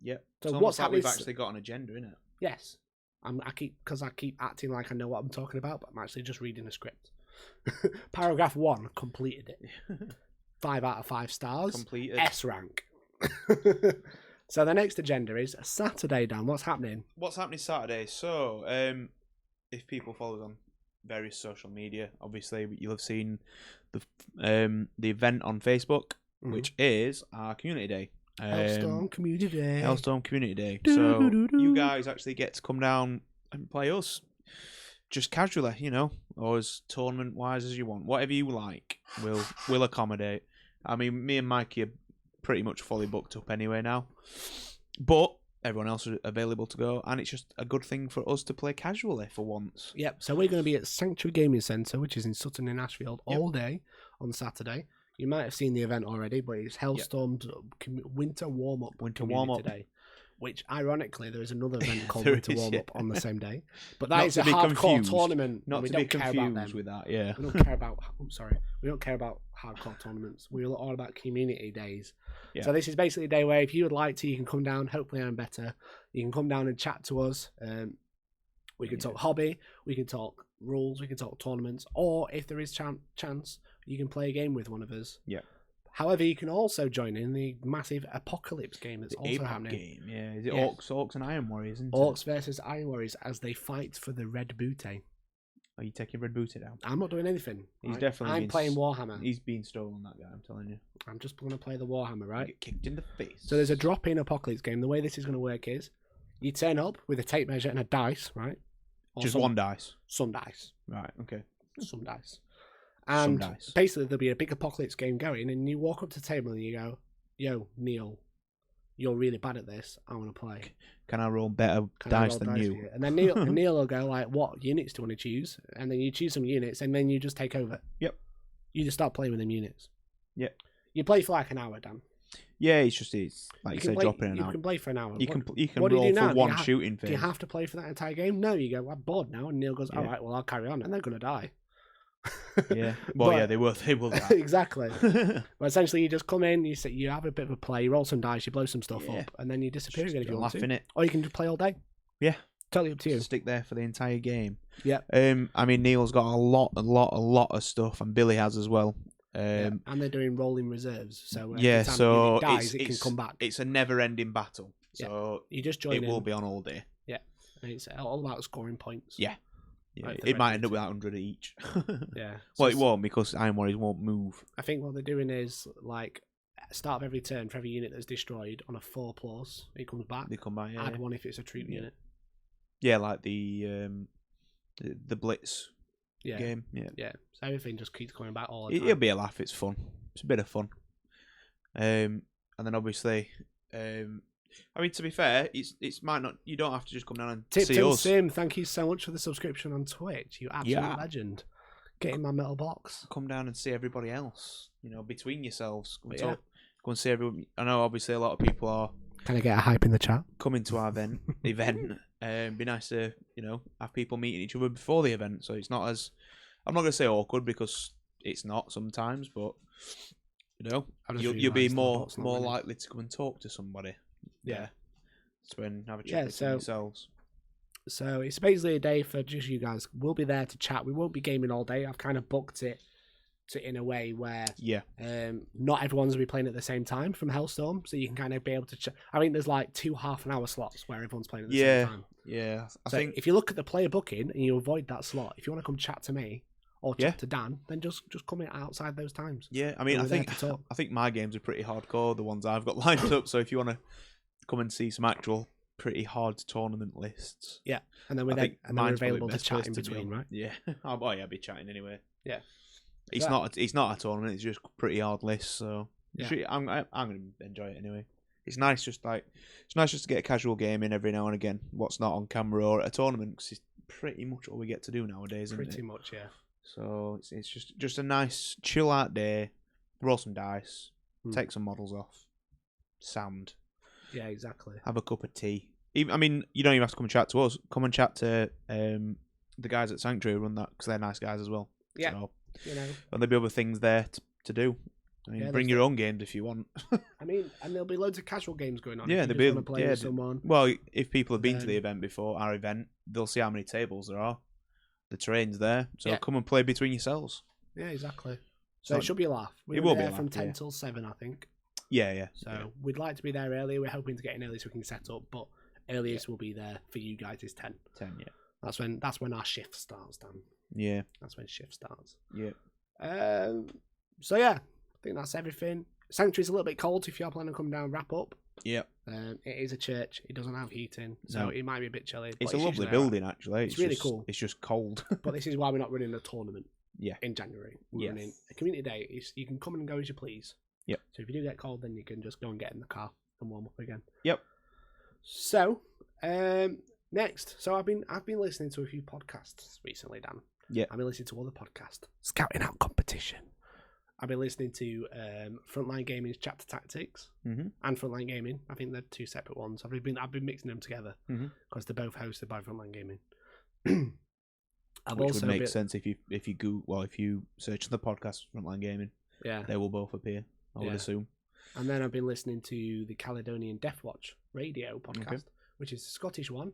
Yeah. So it's what's like happening? We've actually got an agenda, isn't it? Yes. I keep acting like I know what I'm talking about, but I'm actually just reading a script. Paragraph 1, completed it. 5 out of 5 stars. Completed. S rank. So the next agenda is Saturday, Dan. What's happening? What's happening Saturday? So, if people follow us on various social media, obviously you'll have seen the event on Facebook, which is our community day. Hellstorm Community Day. Hellstorm Community Day. So you guys actually get to come down and play us, just casually, or as tournament wise as you want, whatever you like. We'll accommodate. I mean, me and Mikey are pretty much fully booked up anyway now, but everyone else is available to go, and it's just a good thing for us to play casually for once. Yep. So we're going to be at Sanctuary Gaming Centre, which is in Sutton in Ashfield, all day on Saturday. You might have seen the event already, but it's Hellstorm's Winter Warm-Up Day, which, ironically, there is another event called Winter Warm-Up on the same day. But that is a hardcore tournament. Not to be confused with that, yeah. We don't care about... We don't care about hardcore tournaments. We're all about community days. Yeah. So this is basically a day where if you would like to, you can come down. Hopefully I'm better. You can come down and chat to us. We can talk hobby. We can talk rules. We can talk tournaments. Or if there is chance... you can play a game with one of us. Yeah. However, you can also join in the massive Apocalypse game that's also happening. Game, yeah. Is it Orcs and Iron Warriors, isn't it? Orcs versus Iron Warriors as they fight for the Red Booty. Are you taking Red Booty down? I'm not doing anything. He's definitely. I'm playing Warhammer. He's been stolen, that guy. I'm telling you. I'm just going to play the Warhammer, right? Get kicked in the face. So there's a drop-in Apocalypse game. The way this is going to work is, you turn up with a tape measure and a dice, right? Or just one dice. Some dice. Right. Okay. Some dice. And basically, there'll be a big Apocalypse game going, and you walk up to the table and you go, "Yo, Neil, you're really bad at this. I want to play. Can I roll better dice than you?" And then Neil will go like, "What units do you want to choose?" And then you choose some units, and then you just take over. Yep. You just start playing with them units. Yep. You play for like an hour, Dan. Yeah, it's like you say, dropping an hour. You can play for an hour. You can roll for one shooting phase. Do you have to play for that entire game? No, you go, "I'm bored now," and Neil goes, "All right, well, I'll carry on," and they're gonna die. Yeah, well, they will die. Exactly. But essentially, you just come in, you have a bit of a play, you roll some dice, you blow some stuff up, and then you disappear again if you want to. It. Or you can just play all day. Yeah, totally up to you. Stick there for the entire game. Yeah. I mean, Neil's got a lot of stuff, and Billy has as well. And they're doing rolling reserves, so so it dies, it can come back. It's a never-ending battle. So you just join. It will be on all day. Yeah, and it's all about scoring points. Yeah. Yeah, it might end up with 100 each. Yeah. Well, it won't, because Iron Warriors won't move. I think what they're doing is, like, start of every turn, for every unit that's destroyed on a 4+, it comes back. They come back, yeah. Add one if it's a troop unit. Yeah, like the Blitz game. Yeah. Yeah. So everything just keeps coming back all the time. It'll be a laugh. It's fun. It's a bit of fun. And then obviously... I mean, to be fair, it's might not. You don't have to just come down and see us. Sim, thank you so much for the subscription on Twitch. You absolute legend. Get in my metal box. Come down and see everybody else. Between yourselves. Go and see everyone. I know, obviously, a lot of people are. Can I get a hype in the chat? Coming to our event. Be nice to have people meeting each other before the event, so it's not as. I'm not going to say awkward, because it's not sometimes, but you'll be more likely to come and talk to somebody. Yeah. So have a chat with yourselves. So it's basically a day for just you guys. We'll be there to chat. We won't be gaming all day. I've kind of booked it in a way where not everyone's going to be playing at the same time from Hellstorm, so you can kind of be able to chat. I think there's like 2 half-an-hour slots where everyone's playing at the same time. Yeah. I think if you look at the player booking and you avoid that slot, if you want to come chat to me or chat to Dan, then just come in outside those times. Yeah, I mean, I think my games are pretty hardcore, the ones I've got lined up. So if you want to come and see some actual pretty hard tournament lists, yeah, and then we're available to chat in between, right? Yeah, I'll be chatting anyway. Yeah, it's not a tournament; it's just pretty hard lists. So I'm gonna enjoy it anyway. It's nice just to get a casual game in every now and again. What's not on camera or at a tournament, 'cause it's pretty much all we get to do nowadays. Pretty much, yeah. So it's just a nice chill out day. Roll some dice, take some models off, sound. Yeah, exactly. Have a cup of tea. You don't even have to come and chat to us. Come and chat to the guys at Sanctuary who run that, because they're nice guys as well. Yeah, so, and there'll be other things there to do. I mean, bring your own games if you want. I mean, and there'll be loads of casual games going on. Yeah, there'll be play with someone. Well, if people have been to the event before, our event, they'll see how many tables there are. The terrain's there, so come and play between yourselves. Yeah, exactly. So it should be a laugh. It will be a laugh, from 10 till 7, I think. Yeah. So we'd like to be there early. We're hoping to get in early so we can set up, but earliest we'll be there for you guys is 10. 10, yeah. That's when our shift starts, Dan. Yeah. That's when shift starts. Yeah. So yeah, I think that's everything. Sanctuary's a little bit cold if you're planning to come down and wrap up. Yeah. It is a church. It doesn't have heating, so it might be a bit chilly. It's a lovely building, actually. It's really cool. It's just cold. But this is why we're not running a tournament. Yeah. In January, we're running a community day. You can come and go as you please. Yep. So if you do get cold, then you can just go and get in the car and warm up again. Yep. So, next. So I've been listening to a few podcasts recently, Dan. Yeah. I've been listening to other podcasts. Scouting Out Competition. I've been listening to Frontline Gaming's Chapter Tactics and Frontline Gaming. I think they're two separate ones. I've been mixing them together because they're both hosted by Frontline Gaming. Which would make sense if you search the podcast Frontline Gaming. Yeah, they will both appear, I would assume. And then I've been listening to the Caledonian Deathwatch radio podcast, which is a Scottish one.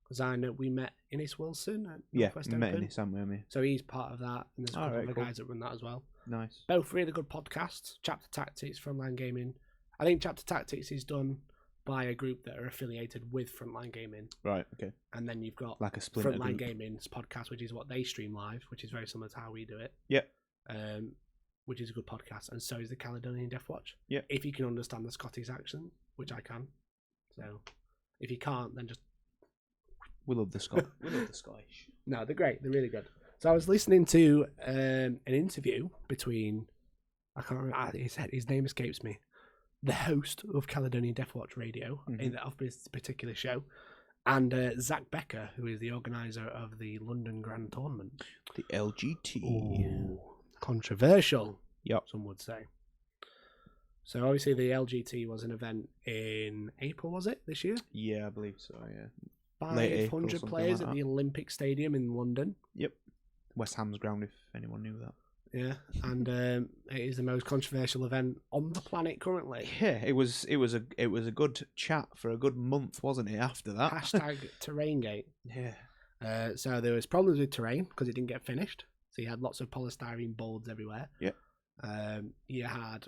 Because I know we met Innes Wilson at Northwest Open. Met Innes, haven't we? So he's part of that, and there's a couple of guys that run that as well. Nice. Both really good podcasts. Chapter Tactics, Frontline Gaming. I think Chapter Tactics is done by a group that are affiliated with Frontline Gaming. Right, okay. And then you've got like a splinter Frontline group. Gaming's podcast, which is what they stream live, which is very similar to how we do it. Yeah. Which is a good podcast, and so is the Caledonian Deathwatch. Yeah. If you can understand the Scottish accent, which I can. So, if you can't, then just... We love the Scottish. No, they're great. They're really good. So I was listening to an interview between... I can't remember. His name escapes me. The host of Caledonian Deathwatch Radio of this particular show, and Zach Becker, who is the organizer of the London Grand Tournament. The LGT. Ooh, controversial, yep, some would say. So obviously the LGT was an event in April, was it, this year? Yeah, I believe so, yeah. 500 players at the Olympic Stadium in London. Yep. West Ham's ground, if anyone knew that. Yeah, and it is the most controversial event on the planet currently. Yeah, it was a good chat for a good month, wasn't it? After that, #TerrainGate. Yeah. So there was problems with terrain because it didn't get finished. So you had lots of polystyrene boards everywhere. Yeah. You had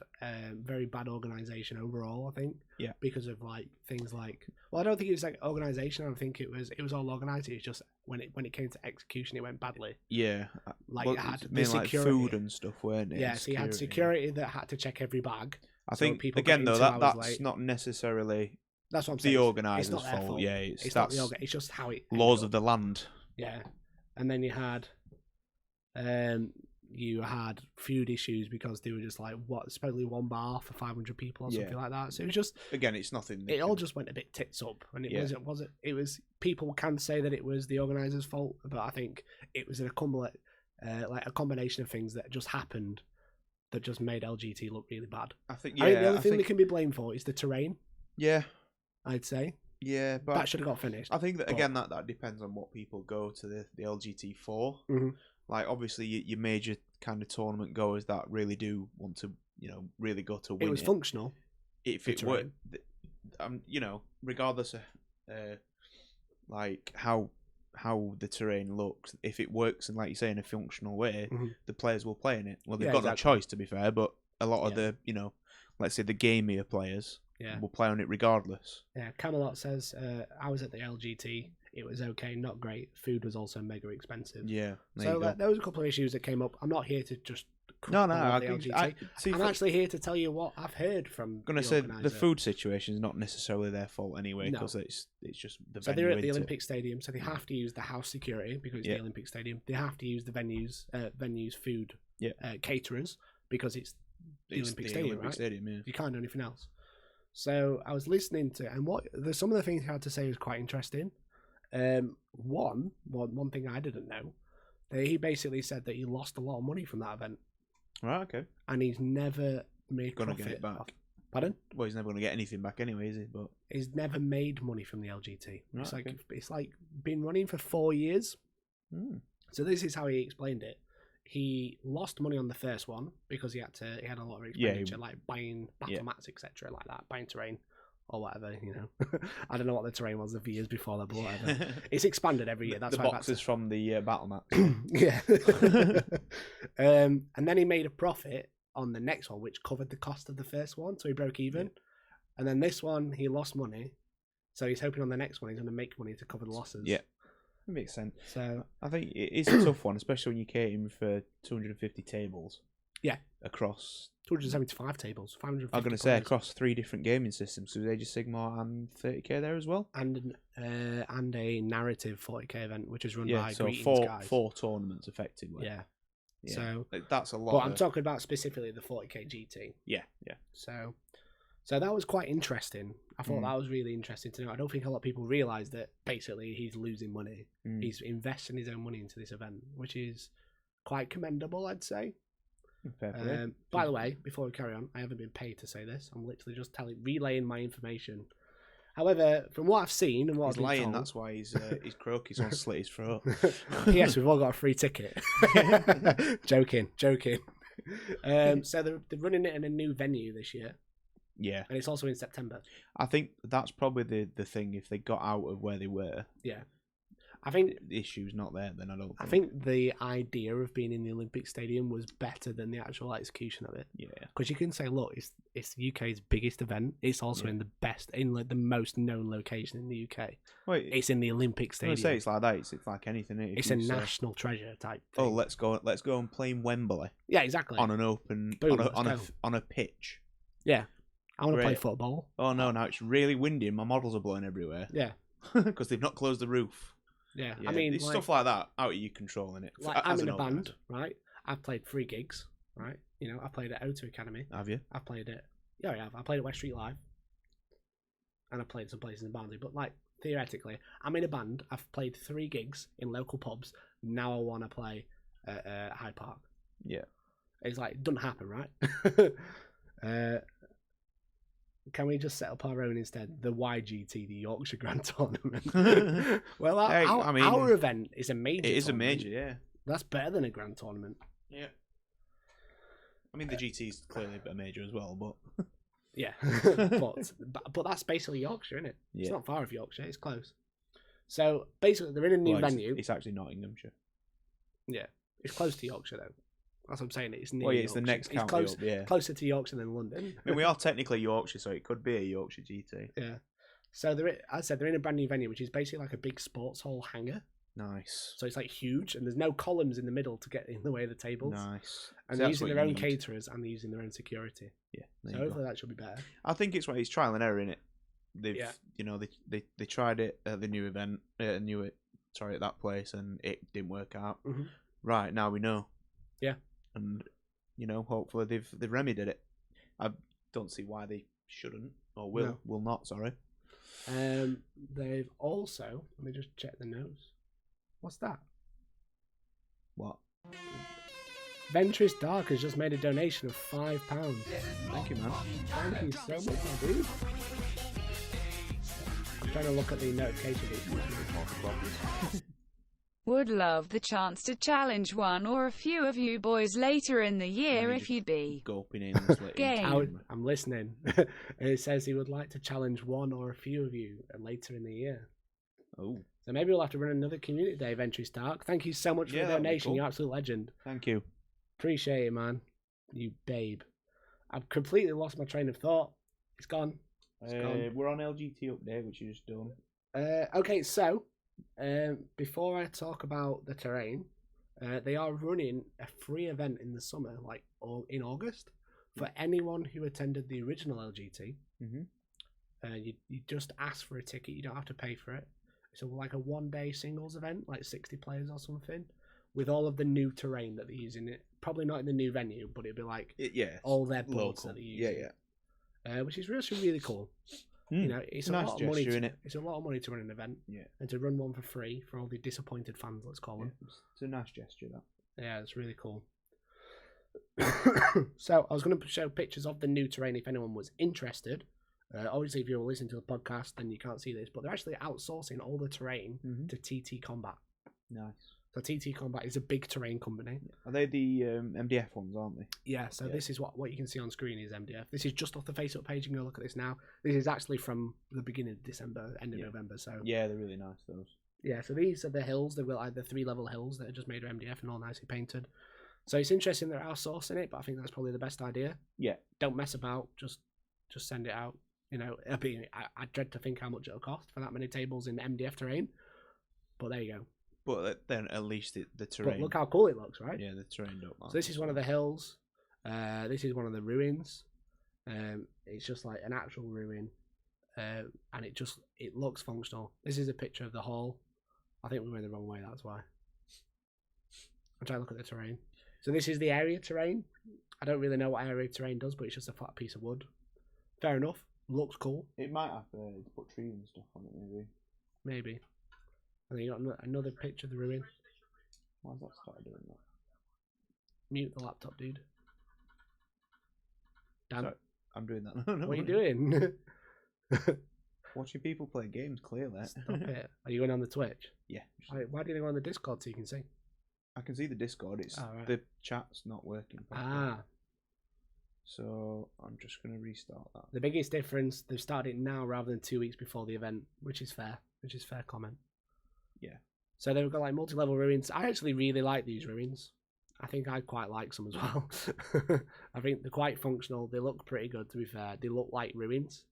very bad organisation overall, I think. Yeah. Because of things like, well, I don't think it was organisation. I don't think it was all organised. It's just when it came to execution, it went badly. Yeah. You had the security, food and stuff, weren't it? Yeah. So you had security that had to check every bag. I think again though that's not necessarily. That's what I'm saying. The organiser's fault. Yeah, it's not it's just how it. Laws of the land. Yeah, and then you had food issues because they were just supposedly one bar for 500 people or something like that. So it was just again, it's nothing. It all just went a bit tits up, and it wasn't. It was people can say that it was the organiser's fault, but I think it was a combination of things that just happened that just made LGT look really bad. I think the only thing they can be blamed for is the terrain. Yeah, I'd say. Yeah, but that should have got finished. I think that again that depends on what people go to the LGT for. Mm-hmm. Like obviously your major kind of tournament goers that really do want to, really go to win. It was functional. If it were, regardless of how the terrain looks, if it works and like you say in a functional way, the players will play in it. Well, they've got no choice to be fair, but a lot of the let's say the gamier players will play on it regardless. Yeah, Camelot says I was at the LGT. It was okay, not great. Food was also mega expensive. Yeah. So there was a couple of issues that came up. I'm not here to just No, the LGT. see, I'm actually here to tell you what I've heard from. Gonna say the food situation is not necessarily their fault anyway, because it's just the venue. So they're at the Olympic Stadium, so they have to use the house security because it's the Olympic Stadium. They have to use the venue's food caterers because it's the Olympic Stadium, right? Stadium, You can't do anything else. So I was listening to, and some of the things he had to say was quite interesting. One thing I didn't know, he basically said that he lost a lot of money from that event. Right, okay. And he's never made gonna profit get it back. Pardon? Well, he's never going to get anything back anyway, is he? But he's never made money from the LGT. Right, It's like been running for 4 years. Mm. So this is how he explained it. He lost money on the first one because he had a lot of expenditure, like buying battle mats, etc., like that, buying terrain or whatever. I don't know what the terrain was the years before that, but whatever. It's expanded every year. That's the why boxes from the battle mats. Yeah. And then he made a profit on the next one, which covered the cost of the first one, so he broke even. Yeah. And then this one, he lost money, so he's hoping on the next one he's going to make money to cover the losses. Yeah. That makes sense. So I think it is a tough one, especially when you're catering for 250 tables. Yeah. Across 275 tables, 550. I'm going to say across 3 different gaming systems, so Age of Sigmar and 30k there as well, and a narrative 40k event, which is run by so Greetings Guys. 4 tournaments effectively. Yeah. So that's a lot. But I'm talking about specifically the 40k GT. Yeah. So that was quite interesting. I thought that was really interesting to know. I don't think a lot of people realise that basically he's losing money. He's investing his own money into this event, which is quite commendable, I'd say. By the way, before we carry on, I haven't been paid to say this. I'm literally just relaying my information. However, from what I've seen and what he's I've been lying, told, that's why he's croaky's on slit his throat. Yes, we've all got a free ticket. Joking. So they're running it in a new venue this year. Yeah. And it's also in September. I think that's probably the thing. If they got out of where they were, I think the issue's not there. Then I think the idea of being in the Olympic Stadium was better than the actual execution of it. Yeah. Because you can say, look, it's the UK's biggest event. It's also in the most known location in the UK. Wait, it's in the Olympic Stadium. I say it's like that. It's like anything. It's a national treasure type thing. Oh, let's go and play in Wembley. Yeah, exactly. On an open on a pitch. Yeah. I want to play football. Oh no! Now it's really windy and my models are blowing everywhere. Yeah, because they've not closed the roof. Yeah. I mean, it's stuff like that out of your control, innit? Like I'm in a band, right? I've played 3 gigs, right? I played at O2 Academy. Have you? I've played at I played at West Street Live, and I played some places in Barnsley. But like theoretically, I'm in a band. I've played 3 gigs in local pubs. Now I want to play at Hyde Park. Yeah, it's like it doesn't happen, right? Can we just set up our own instead? The YGT, the Yorkshire Grand Tournament. Well, our event is a major. It is tournament. a major, yeah. That's better than a Grand Tournament. Yeah. I mean, the GT is clearly a major as well, but yeah, but that's basically Yorkshire, isn't it? Yeah. It's not far off Yorkshire. It's close. So basically, they're in a new venue. It's actually Nottinghamshire. Yeah, it's close to Yorkshire though. That's what I'm saying. It's near. Well, yeah, it's the next county up, yeah. Closer to Yorkshire than London. I mean, we are technically Yorkshire, so it could be a Yorkshire GT. Yeah. So as I said, they're in a brand new venue, which is basically like a big sports hall hangar. Nice. So it's like huge, and there's no columns in the middle to get in the way of the tables. Nice. And they're using their own caterers, and they're using their own security. Yeah. So hopefully that should be better. I think it's trial and error in it. They've, they tried it at the new event, at that place, and it didn't work out. Mm-hmm. Right now we know. Yeah. And hopefully they've remedied it. I don't see why they shouldn't or will not. Sorry. They've also, let me just check the notes. What's that? What? Ventress Dark has just made a donation of £5. Thank you, man. Thank you so much, my dude. I'm trying to look at the notification. Would love the chance to challenge one or a few of you boys later in the year if you'd be gulping in game. I'm listening. It says he would like to challenge one or a few of you later in the year. Oh. So maybe we'll have to run another community day, Ventress Stark. Thank you so much for the donation. Cool. You're an absolute legend. Thank you. Appreciate it, man. You babe. I've completely lost my train of thought. It's gone. We're on LGT update, which you just done. Okay, so Before I talk about the terrain, they are running a free event in the summer, like in August, for anyone who attended the original LGT. Mm-hmm. You just ask for a ticket. You don't have to pay for it. It's like a 1-day singles event, like 60 players or something, with all of the new terrain that they're using. It probably not in the new venue, but it'd be like all their boards that they're using. Which is really cool. You know, it's a nice lot of money. It's a lot of money to run an event. Yeah. And to run one for free for all the disappointed fans, let's call them. It's a nice gesture, that. Yeah, it's really cool. So I was going to show pictures of the new terrain if anyone was interested. Obviously, if you're listening to the podcast, then you can't see this, but they're actually outsourcing all the terrain to TT Combat. Nice. So TT Combat is a big terrain company. Are they the MDF ones, aren't they? Yeah, so this is what you can see on screen is MDF. This is just off the Facebook page. You can go look at this now. This is actually from the beginning of December, end of November. So yeah, they're really nice, those. Yeah, so these are the hills. They've got like the 3-level hills that are just made of MDF and all nicely painted. So it's interesting they're outsourcing it, but I think that's probably the best idea. Yeah. Don't mess about. Just send it out. You know, I dread to think how much it'll cost for that many tables in MDF terrain. But there you go. But then at least the terrain. But look how cool it looks, right? Yeah, the terrain don't matter. So this is one of the hills. This is one of the ruins. It's just like an actual ruin, and it looks functional. This is a picture of the hall. I think we went the wrong way. That's why. I'm trying to look at the terrain. So this is the area terrain. I don't really know what area terrain does, but it's just a flat piece of wood. Fair enough. Looks cool. It might have to put trees and stuff on it, maybe. Maybe. And then you got another picture of the ruin. Why has that started doing that? Mute the laptop, dude. Dan, Sorry, I'm doing that. No, what are you doing? Watching people play games, clearly. Stop it. Are you going on the Twitch? Yeah. Why didn't you go on the Discord so you can see? I can see the Discord. It's right. The chat's not working properly. Ah. So I'm just going to restart that. The biggest difference, they've started it now rather than 2 weeks before the event, which is fair. Which is fair comment. Yeah. So they've got like multi-level ruins. I actually really like these ruins. I think I quite like some as well. I think they're quite functional. They look pretty good, to be fair. They look like ruins.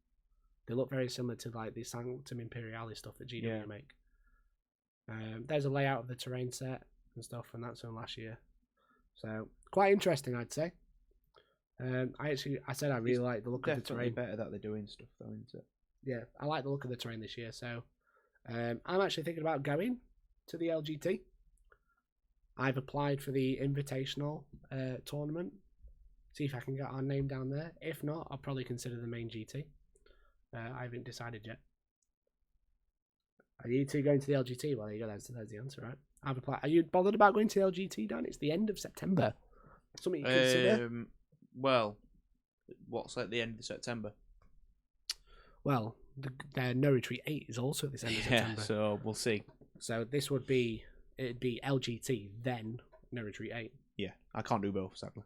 They look very similar to like the Sanctum Imperialis stuff that GW make. There's a layout of the terrain set and stuff, and that's from last year. So quite interesting, I'd say. I said I really like the look of the terrain. Better that they're doing stuff though, isn't it? Yeah, I like the look of the terrain this year. So I'm actually thinking about going to the LGT. I've applied for the invitational tournament. See if I can get our name down there. If not, I'll probably consider the main GT. I haven't decided yet. Are you two going to the LGT? Well, there you go. There's the answer, right? I've applied. Are you bothered about going to the LGT, Dan? It's the end of September. Something you consider? Well, what's at the end of September? Well, the No Retreat 8 is also at this end of September. Yeah, so we'll see. So this it'd be LGT, then No Retreat 8. Yeah, I can't do both, sadly.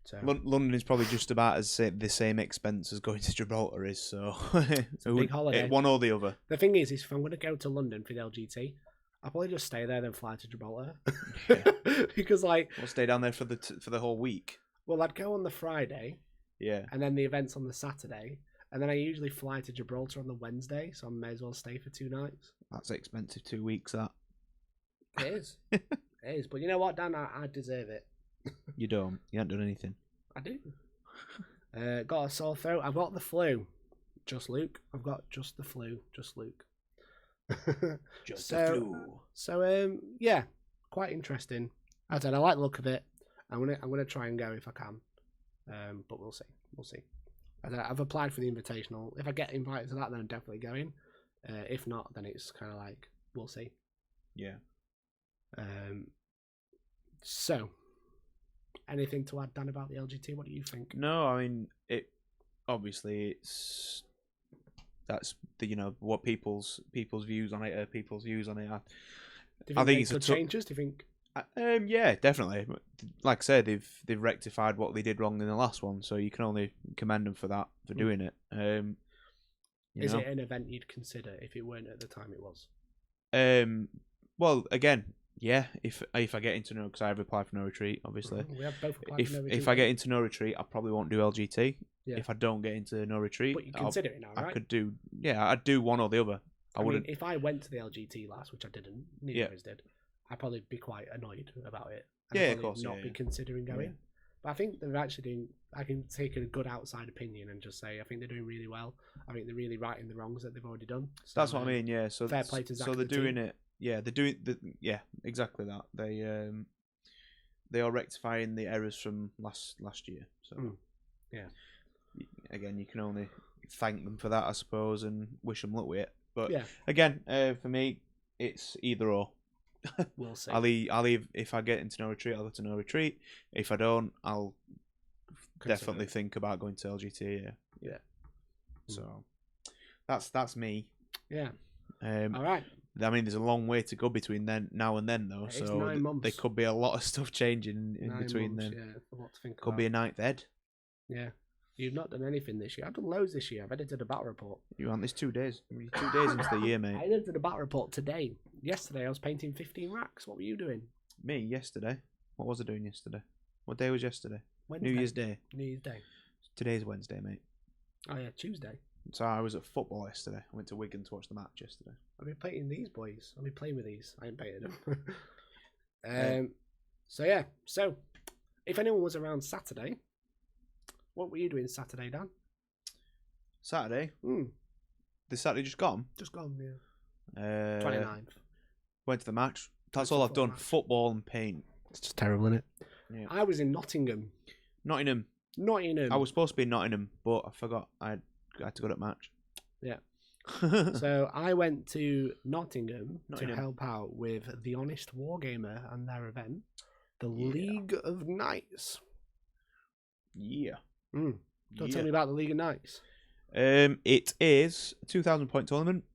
So London is probably just about as the same expense as going to Gibraltar is, so it's a big holiday. One or the other. The thing is if I'm going to go to London for the LGT, I'll probably just stay there then fly to Gibraltar. Because we'll stay down there for the whole week. Well, I'd go on the Friday. Yeah. And then the event's on the Saturday, and then I usually fly to Gibraltar on the Wednesday, so I may as well stay for 2 nights. That's expensive. 2 weeks. That. It is. It is. But you know what, Dan? I deserve it. You don't. You haven't done anything. I do. Got a sore throat. I've got the flu. Just Luke. I've got just the flu. Just Luke. Just the flu. So yeah, quite interesting. As I said, I like the look of it. I'm gonna try and go if I can. But we'll see. We'll see. I've applied for the invitational. If I get invited to that, then I'm definitely going. If not, then it's kind of like we'll see. Yeah. So, anything to add, Dan, about the LGT? What do you think? No, I mean that's what people's views on it are. People's views on it. I think it's good changes. Do you think? Yeah, definitely. Like I said, they've rectified what they did wrong in the last one, so you can only commend them for that, for doing it. Is it an event you'd consider if it weren't at the time it was? Well, again, yeah. If I get into because I've applied for No Retreat, obviously. We have both applied for No Retreat. If I get into No Retreat, I probably won't do LGT. Yeah. If I don't get into No Retreat, but you consider it now, right? I could do. Yeah, I'd do one or the other. I mean, if I went to the LGT last, which I didn't, neither of us did, I'd probably be quite annoyed about it. And Yeah, of course. Not be considering going. Yeah. But I think they're actually doing. I can take a good outside opinion and just say I think they're doing really well. I think they're really righting the wrongs that they've already done. So, That's what I mean. Yeah. So fair play to Zach. So they're doing it. Yeah, they're doing. Yeah, exactly that. They are rectifying the errors from last year. So yeah. Again, you can only thank them for that, I suppose, and wish them luck with it. But yeah. Again, for me, it's either or. We'll see. I'll leave if I get into no retreat. I'll go to no retreat. If I don't, I'll definitely think about going to LGT. Yeah. So that's me. Yeah. All right. I mean, there's a long way to go between now and then, though. It's so 9 months. There could be a lot of stuff changing in between months, then. Yeah, a lot to think Could about. be a ninth ed. Yeah. You've not done anything this year. I've done loads this year. I've edited a battle report. You want this 2 days? 2 days into the year, mate. I edited a battle report today. Yesterday, I was painting 15 racks. What were you doing? Me, yesterday. What was I doing yesterday? What day was yesterday? Wednesday. New Year's Day. New Year's Day. Today's Wednesday, mate. Oh, yeah, Tuesday. So I was at football yesterday. I went to Wigan to watch the match yesterday. I've been painting these boys. I've been playing with these. I ain't painted them. So, yeah. So, if anyone was around Saturday, what were you doing Saturday, Dan? Saturday? This Saturday just gone? Just gone, yeah. 29th. Went to the match. That's all I've done. Match. Football and paint. It's just terrible, isn't it? Yeah. I was in Nottingham. Nottingham. I was supposed to be in Nottingham, but I forgot. I had to go to that match. Yeah. So I went to Nottingham to help out with the Honest Wargamer and their event, the League of Knights. Yeah. Tell me about the League of Knights. It is a 2,000 point tournament.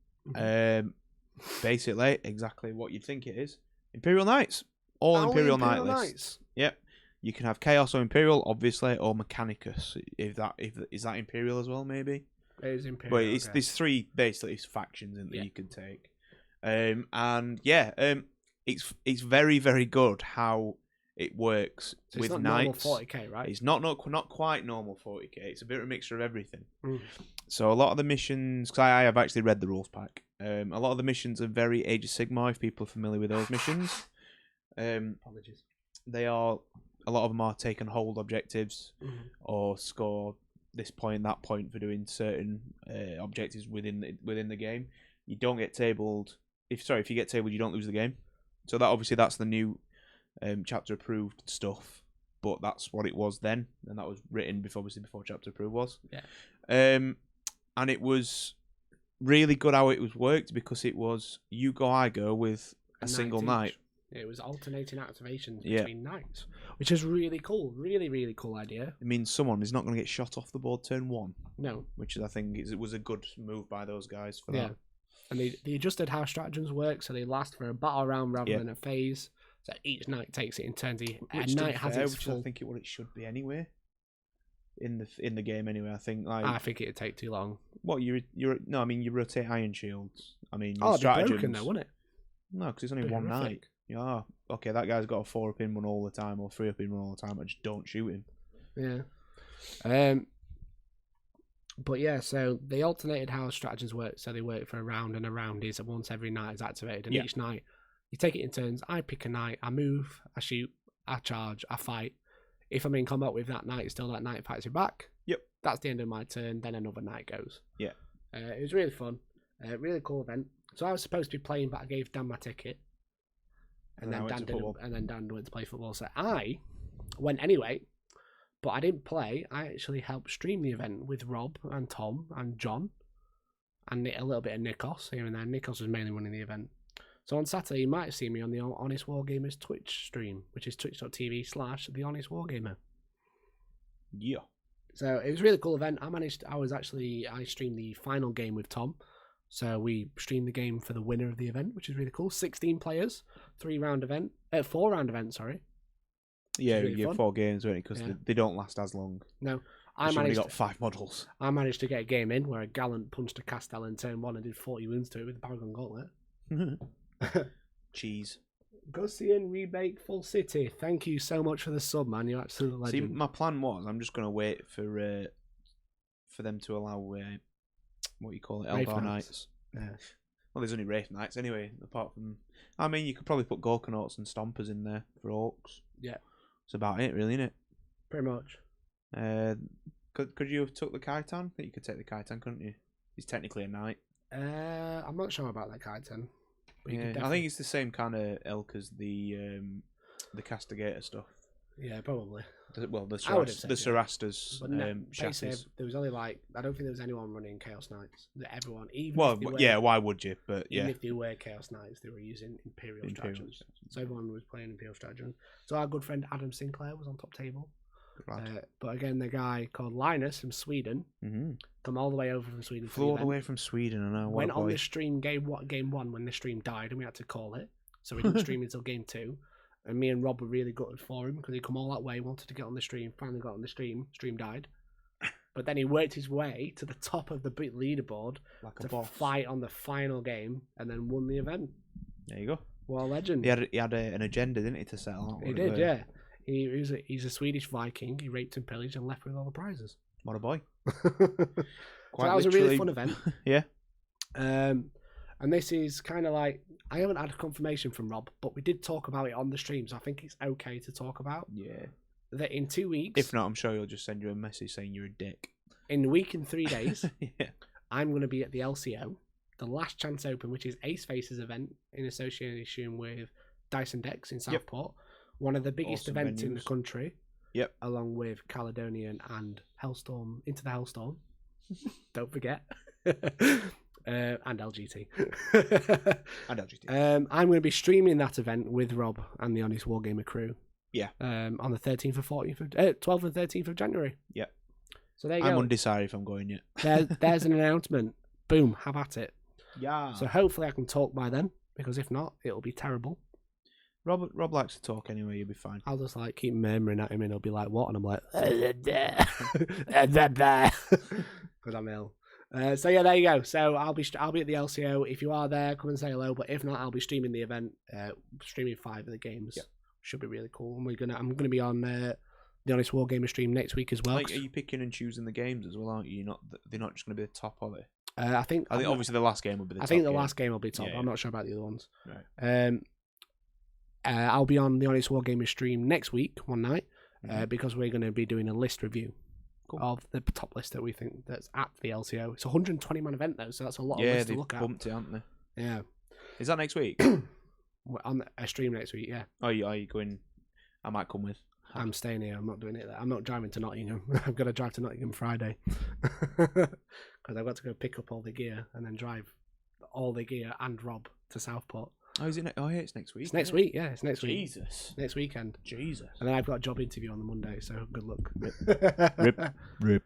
Basically, exactly what you'd think it is. Imperial Knights. All Imperial Knight lists. Yep. You can have Chaos or Imperial, obviously, or Mechanicus. Is that Imperial as well, maybe? It is Imperial. But there's 3 basically factions in that you can take. It's very, very good how it works so with it's not Knights. Normal 40k, right? It's not quite normal 40k. It's a bit of a mixture of everything. So a lot of the missions, because I have actually read the rules pack. A lot of the missions are very Age of Sigmar. If people are familiar with those missions, Apologies. They are. A lot of them are take and hold objectives, or score this point, that point for doing certain objectives within the game. You don't get tabled. If you get tabled, you don't lose the game. So that's the new chapter approved stuff. But that's what it was then, and that was written before chapter approved was. Yeah. And it was really good how it was worked because it was you go, I go with a single knight. It was alternating activations between knights, which is really cool. Really, really cool idea. It means someone is not going to get shot off the board turn 1. No. Which I think it was a good move by those guys for that. And they adjusted how stratagems work, so they last for a battle round rather than a phase. So each knight takes it in turns. A knight has its full... I think what it should be anyway. In the game anyway, I think. I think it'd take too long. What you rotate iron shields. I mean, your it'd stratagems. be broken though, wouldn't it? No, because it's only one knight. Yeah, okay, that guy's got a 4-up in one all the time, or 3-up in one all the time. I just don't shoot him. Yeah. But yeah, so they alternated how stratagems work. So they work for a round, and a round is once every knight is activated. And each night, you take it in turns. I pick a knight, I move, I shoot, I charge, I fight. If I'm in combat with that knight, still that knight fights you back. Yep. That's the end of my turn. Then another knight goes. Yeah. It was really fun. Really cool event. So I was supposed to be playing, but I gave Dan my ticket. And then Dan went to play football. So I went anyway, but I didn't play. I actually helped stream the event with Rob and Tom and John and a little bit of Nikos here and there. Nikos was mainly running the event. So on Saturday, you might have seen me on the Honest Wargamers Twitch stream, which is twitch.tv/The Honest Wargamer. Yeah. So it was a really cool event. I streamed the final game with Tom. So we streamed the game for the winner of the event, which is really cool. 16 players, 4-round event, sorry. Yeah, really you have 4 games, don't you? Because they don't last as long. No. I've only got 5 models. I managed to get a game in where a Gallant punched a Castell in turn 1 and did 40 wounds to it with the Paragon Gauntlet. Cheese. Gussian Rebake Full City. Thank you so much for the sub, man. You're absolute legend. See, my plan was I'm just going to wait for them to allow what you call it, Eldar Knights. Yeah. Well, there's only Wraith Knights anyway, apart from... I mean, you could probably put Gorkanauts and Stompers in there for Orcs. Yeah. That's about it, really, isn't it? Pretty much. Could you have took the Khitan? I think you could take the Khitan, couldn't you? He's technically a knight. I'm not sure about that Khitan. But you could Yeah, I definitely... think it's the same kind of ilk as the Castigator stuff. Yeah, probably. The I would have said, Sarastas But no, chassis. basically, there was only like, I don't think there was anyone running Chaos Knights. Everyone, even Well, if they were, yeah, why would you? But even yeah, if they were Chaos Knights, they were using Imperial stratagems. stratagems. So everyone was playing Imperial stratagems. So our good friend Adam Sinclair was on top table. But again, the guy called Linus from Sweden, come all the way over from Sweden. Flew all the way from Sweden, I know. Went on the stream game one when the stream died, and we had to call it. So we didn't stream until game 2. And me and Rob were really gutted for him because he'd come all that way, wanted to get on the stream, finally got on the stream died. But then he worked his way to the top of the leaderboard like a to boss. fight on the final game and then won the event. There you go. What a legend. He had an agenda, didn't he, to settle? He did, yeah. He's a Swedish Viking. He raped and pillaged and left with all the prizes. What a boy. So that was a really fun event. Yeah. And this is kind of like, I haven't had a confirmation from Rob, but we did talk about it on the stream, so I think it's okay to talk about. Yeah. That in 2 weeks... If not, I'm sure he'll just send you a message saying you're a dick. In a week and 3 days, Yeah. I'm going to be at the LCO, the Last Chance Open, which is Ace Faces event in association with Dyson Decks in Southport. One of the biggest Awesome events in the venues. country. Yep. Along with Caledonian and Hellstorm, Into the Hellstorm. Don't forget. And LGT. And LGT. I'm going to be streaming that event with Rob and the Honest Wargamer crew. Yeah. On the 13th and 12th and 13th of January. Yeah. So there you I'm go. undecided if I'm going yet. There's an announcement. Boom, have at it. Yeah. So hopefully I can talk by then, because if not, it'll be terrible. Rob likes to talk anyway, you'll be fine. I'll just like keep murmuring at him and he'll be like, what? And I'm like, because I'm ill. So yeah, there you go. So I'll be at the LCO. If you are there, come and say hello. But if not, I'll be streaming the event, streaming 5 of the games. Yep. Should be really cool. And I'm gonna be on the Honest Wargamer stream next week as well. Like, are you picking and choosing the games as well? Aren't you? They're not just gonna be the top, are they? I think obviously the last game will be the top. I think the last game will be top. Yeah. I'm not sure about the other ones. Right. I'll be on the Honest Wargamer stream next week, one night, because we're going to be doing a list review of the top list that we think that's at the LCO. It's a 120-man event, though, so that's a lot of lists to look at. Yeah, they've bumped it, haven't they? Yeah. Is that next week? We're on a stream next week, yeah. Are you going? I might come with. I'm staying here. I'm not doing it. I'm not driving to Nottingham. I've got to drive to Nottingham Friday because I've got to go pick up all the gear and then drive all the gear and Rob to Southport. Oh, is it? Oh, yeah, it's next week. It's next week, yeah. It's next week. Jesus. Next weekend. Jesus. And then I've got a job interview on the Monday, so good luck. Rip.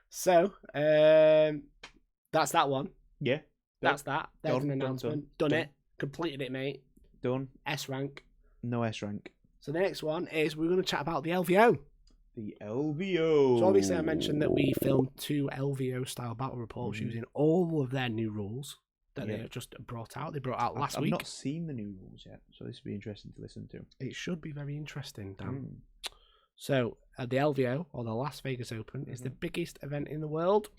So, that's that one. Yeah. That's that. There's an Done. announcement. Done it. Completed it, mate. Done. S rank. No S rank. So the next one is we're going to chat about the LVO. The LVO. So obviously I mentioned that we filmed 2 LVO style battle reports using all of their new rules that they have just brought out. They brought out last week. I've not seen the new rules yet, so this will be interesting to listen to. It should be very interesting, Dan. So the LVO, or the Las Vegas Open, is the biggest event in the world.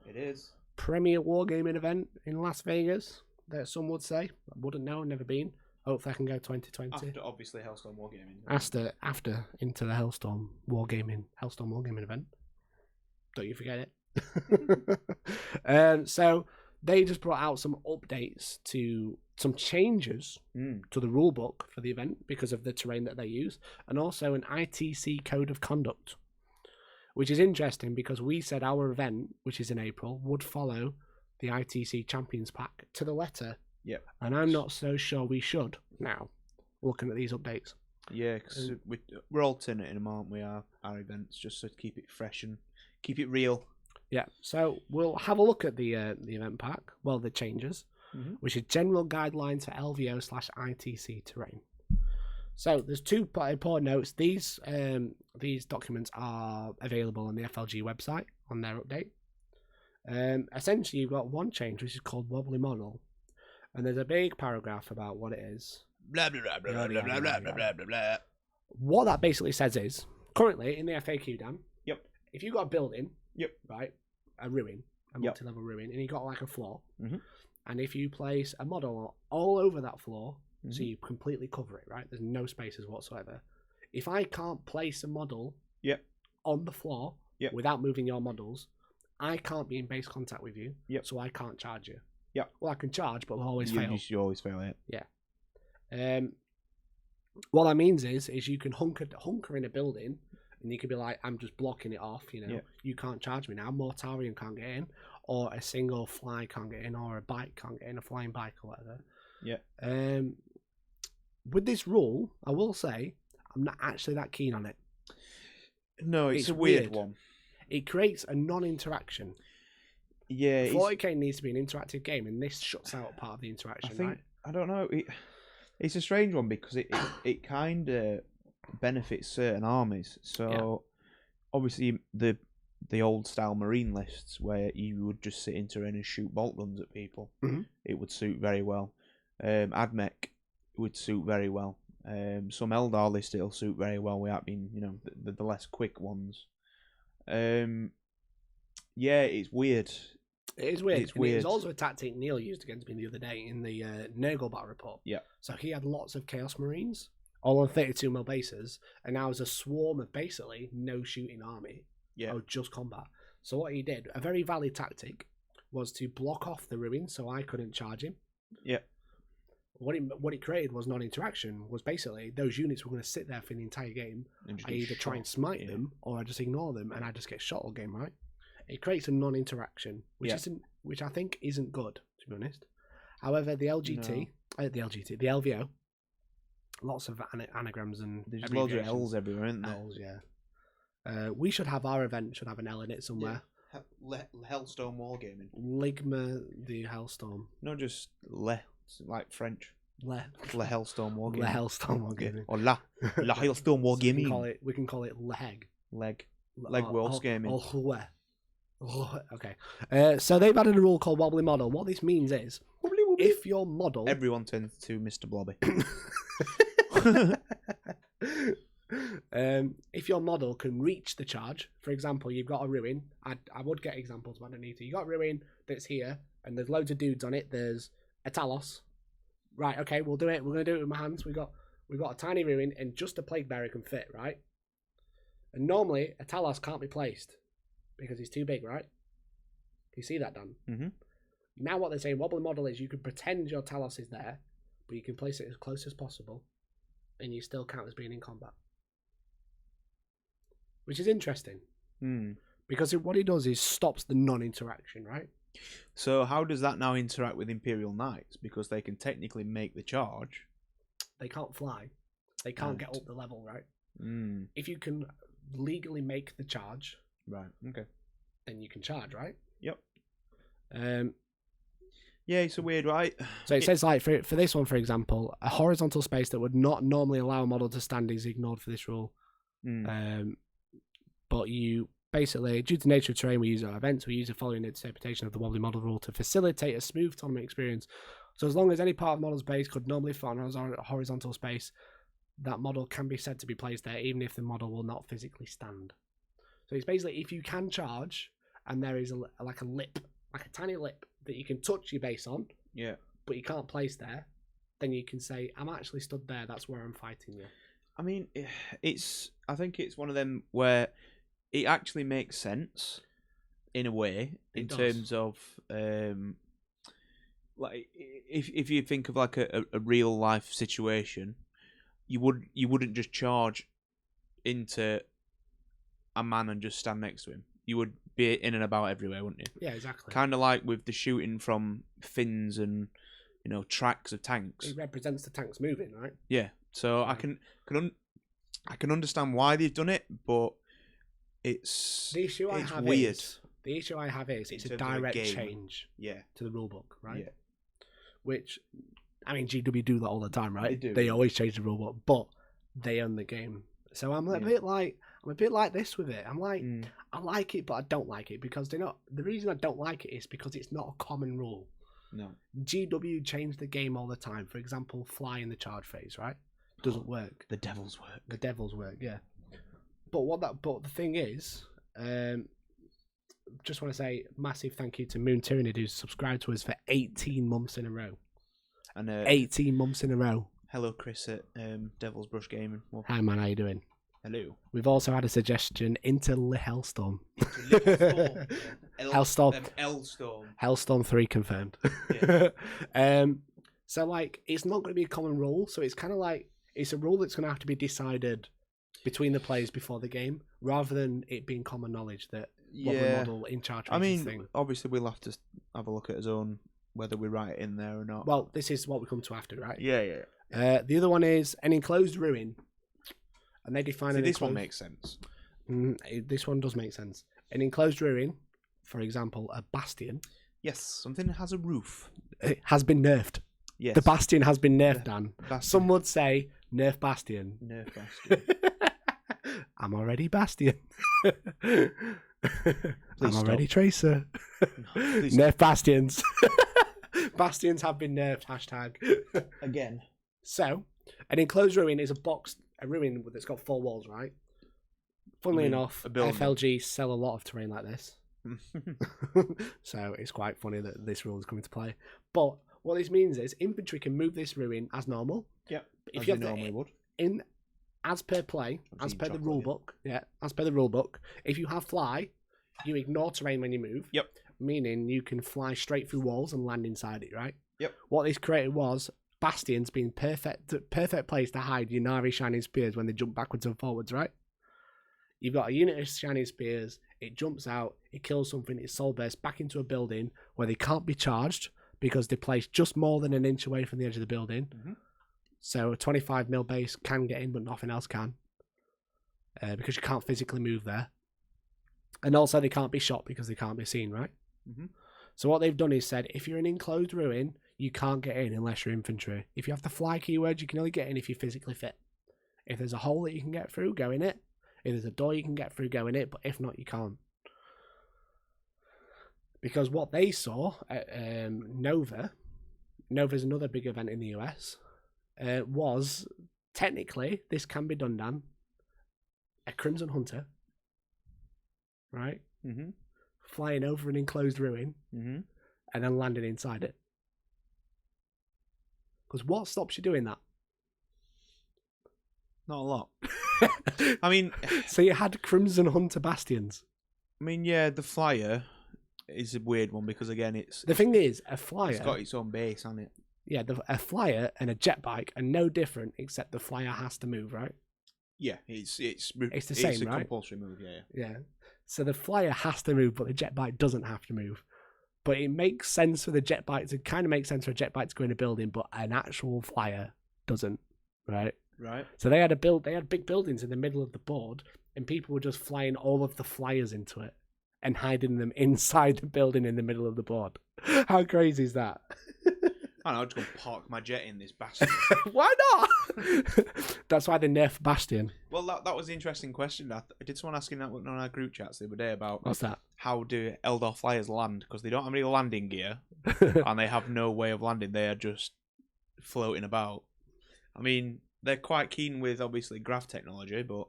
It is. Premier wargaming event in Las Vegas, that some would say. I wouldn't know, never been. Hopefully I can go 2020. After, obviously, Hellstorm Wargaming. After into the Hellstorm Wargaming event. Don't you forget it. So they just brought out some updates to some changes to the rule book for the event because of the terrain that they use, and also an ITC code of conduct, which is interesting because we said our event, which is in April, would follow the ITC Champions Pack to the letter. Yep. And I'm not so sure we should now, looking at these updates. Yeah, because we're alternating them, aren't we, our events, just to keep it fresh and keep it real. Yeah, so we'll have a look at the event pack, the changes, which is General Guidelines for LVO/ITC Terrain. So there's 2 important notes. These documents are available on the FLG website on their update. Essentially, you've got one change, which is called Wobbly Model. And there's a big paragraph about what it is. Blah, blah, blah, blah, blah, blah, blah, blah, blah, blah, blah. What that basically says is, currently in the FAQ, Dan, Yep. if you've got a building, yep, right, a ruin, a Yep. multi-level ruin, and you got like a floor. Mhm. And if you place a model all over that floor, so Mhm. you completely cover it, right? There's no spaces whatsoever. If I can't place a model Yep. on the floor Yep. without moving your models, I can't be in base contact with you, Yep. so I can't charge you. Yep. Well, I can charge, but we'll always you, fail. you always fail it. What that means is you can hunker in a building, and you can be like, I'm just blocking it off. You know, Yeah. you can't charge me now. Mortarian can't get in, or a single fly can't get in, or a bike can't get in, a flying bike or whatever. Yeah. With this rule, I will say I'm not actually that keen on it. No, it's a weird one. It creates a non-interaction. Yeah, 40k needs to be an interactive game, and this shuts out part of the interaction. I think right? I don't know. It's a strange one because it kind of benefits certain armies. So obviously the old style marine lists where you would just sit in terrain and shoot bolt guns at people, it would suit very well. Admech would suit very well. Some Eldar list it'll suit very well without being the less quick ones. Yeah, it's weird. It is weird. It's weird. It was also a tactic Neil used against me the other day in the Nurgle battle report. Yeah. So he had lots of Chaos Marines, all on 32mm bases, and now was a swarm of basically no shooting army. Yeah. Or just combat. So what he did, a very valid tactic, was to block off the ruin so I couldn't charge him. Yeah. What it created was non-interaction. Was basically those units were going to sit there for the entire game. I either try and smite them or I just ignore them and I just get shot all game, right? It creates a non-interaction, which I think isn't good, to be honest. However, the LVO, lots of anagrams and there's loads of L's everywhere, isn't there? L's, yeah. We should have our event should have an L in it somewhere. Yeah. Hellstorm Wargaming. Ligma the Hellstorm. No, just like French. Le Hellstorm Wargaming. Le Hellstorm Wargaming. Or La Hellstorm Wargaming. So we can call it Leg. Leg Wolves Gaming. Okay. So they've added a rule called wobbly model. What this means is, if your model... Everyone turns to Mr. Blobby. If your model can reach the charge, for example, you've got a ruin. I would get examples, but I don't need to. You've got a ruin that's here, and there's loads of dudes on it. There's a Talos. Right, okay, we'll do it. We're going to do it with my hands. We've got a tiny ruin, and just a Plague Bearer can fit, right? And normally, a Talos can't be placed because he's too big, right? Do you see that, Dan? Mm-hmm. Now what they're saying, wobbly model is you can pretend your Talos is there, but you can place it as close as possible, and you still count as being in combat. Which is interesting. Because what it does is stops the non-interaction, right? So how does that now interact with Imperial Knights? Because they can technically make the charge. They can't fly. They can't get up the level, right? If you can legally make the charge, right? Okay. Then you can charge, right? Yep. Yeah, it's a weird, right? So it says like for this one, for example, a horizontal space that would not normally allow a model to stand is ignored for this rule. But you basically, due to the nature of terrain we use at our events, we use the following interpretation of the wobbly model rule to facilitate a smooth tournament experience. So as long as any part of the model's base could normally fit on a horizontal space, that model can be said to be placed there, even if the model will not physically stand. So it's basically if you can charge, and there is like a lip, like a tiny lip that you can touch your base on, but you can't place there, then you can say, I'm actually stood there, that's where I'm fighting you. I mean, I think it's one of them where it actually makes sense in a way, in terms of like if you think of like a real life situation, you wouldn't just charge into a man and just stand next to him. You would be in and about everywhere, wouldn't you? Yeah, exactly. Kind of like with the shooting from fins and tracks of tanks. It represents the tanks moving, right? Yeah. So I can understand why they've done it, but it's the issue I have weird. The issue I have is it's a direct change to the rulebook, right? Yeah. Which, I mean, GW do that all the time, right? They do. They always change the rulebook, but they own the game. So I'm a bit like this with it. I'm like, I like it, but I don't like it because the reason I don't like it is because it's not a common rule. No. GW change the game all the time. For example, fly in the charge phase, right? Doesn't work. The devil's work. The devil's work, yeah. But the thing is, just want to say massive thank you to Moon Tyranid, who's subscribed to us for 18 months in a row. And 18 months in a row. hello, Chris at Devil's Brush Gaming. Well, Hi man, how you doing? hello. We've also had a suggestion into Hellstorm. Hellstorm. Hellstorm. Hellstorm 3 confirmed. Yeah. So like, it's not going to be a common rule. So it's kind of like it's a rule that's going to have to be decided between the players before the game, rather than it being common knowledge that what the model in charge. I mean, thing. obviously we'll have to have a look at his own whether we write it in there or not. Well, this is what we come to after, right? Yeah. The other one is an enclosed ruin, and they define an this one makes sense. This one does make sense. An enclosed ruin, for example, a bastion. Yes, something that has a roof. It has been nerfed. Yes. The bastion has been nerfed, Dan. Bastion. Some would say nerf bastion. Nerf bastion. I'm already bastion. I'm already stop. tracer. Please Nerf bastions. Bastions have been nerfed. Hashtag. again. So, an enclosed ruin is a ruin that's got 4 walls, right? Funnily enough, FLG sell a lot of terrain like this. So it's quite funny that this rule is coming to play. But what this means is infantry can move this ruin as normal. Yep. If as you you have normally would. As per play, as per the rule book, as per the rule book, if you have fly, you ignore terrain when you move. Yep. Meaning you can fly straight through walls and land inside it, right? Yep. What this created was bastions being perfect place to hide your Na'vi shining spears when they jump backwards and forwards, right? You've got a unit of shining spears, it jumps out, it kills something, it's soul bursts back into a building where they can't be charged because they're placed just more than an inch away from the edge of the building. Mm-hmm. So a 25mm base can get in, but nothing else can. Because you can't physically move there. And also they can't be shot because they can't be seen, right? Mm-hmm. So what they've done is said, if you're an enclosed ruin, you can't get in unless you're infantry. If you have the fly keyword, you can only get in if you're physically fit. If there's a hole that you can get through, go in it. If there's a door you can get through, go in it. But if not, you can't. Because what they saw at Nova's another big event in the US, was technically, this can be done, Dan, a Crimson Hunter, right? Mm-hmm. Flying over an enclosed ruin, Mm-hmm. and then landing inside it. Because what stops you doing that? Not a lot. I mean, so you had Crimson Hunter bastions. Yeah, the flyer is a weird one because again, the thing is, a flyer. It's got its own base, hasn't it? Yeah, a flyer and a jet bike are no different, except the flyer has to move, right? Yeah, it's the same, it's a right? compulsory move. Yeah. So the flyer has to move, but the jet bike doesn't have to move. But it makes sense for the jet bike to kind of make sense for a jet bike to go in a building, but an actual flyer doesn't, right? Right. So they had big buildings in the middle of the board, and people were just flying all of the flyers into it and hiding them inside the building in the middle of the board. How crazy is that? I don't know, I'll just go park my jet in this bastion. Why not? That's why they nerfed Bastion. Well, that was the interesting question. I did someone asking that on our group chats the other day about what's that? How do Eldar flyers land? Because they don't have any landing gear and they have no way of landing. They are just floating about. I mean, they're quite keen with obviously graph technology, but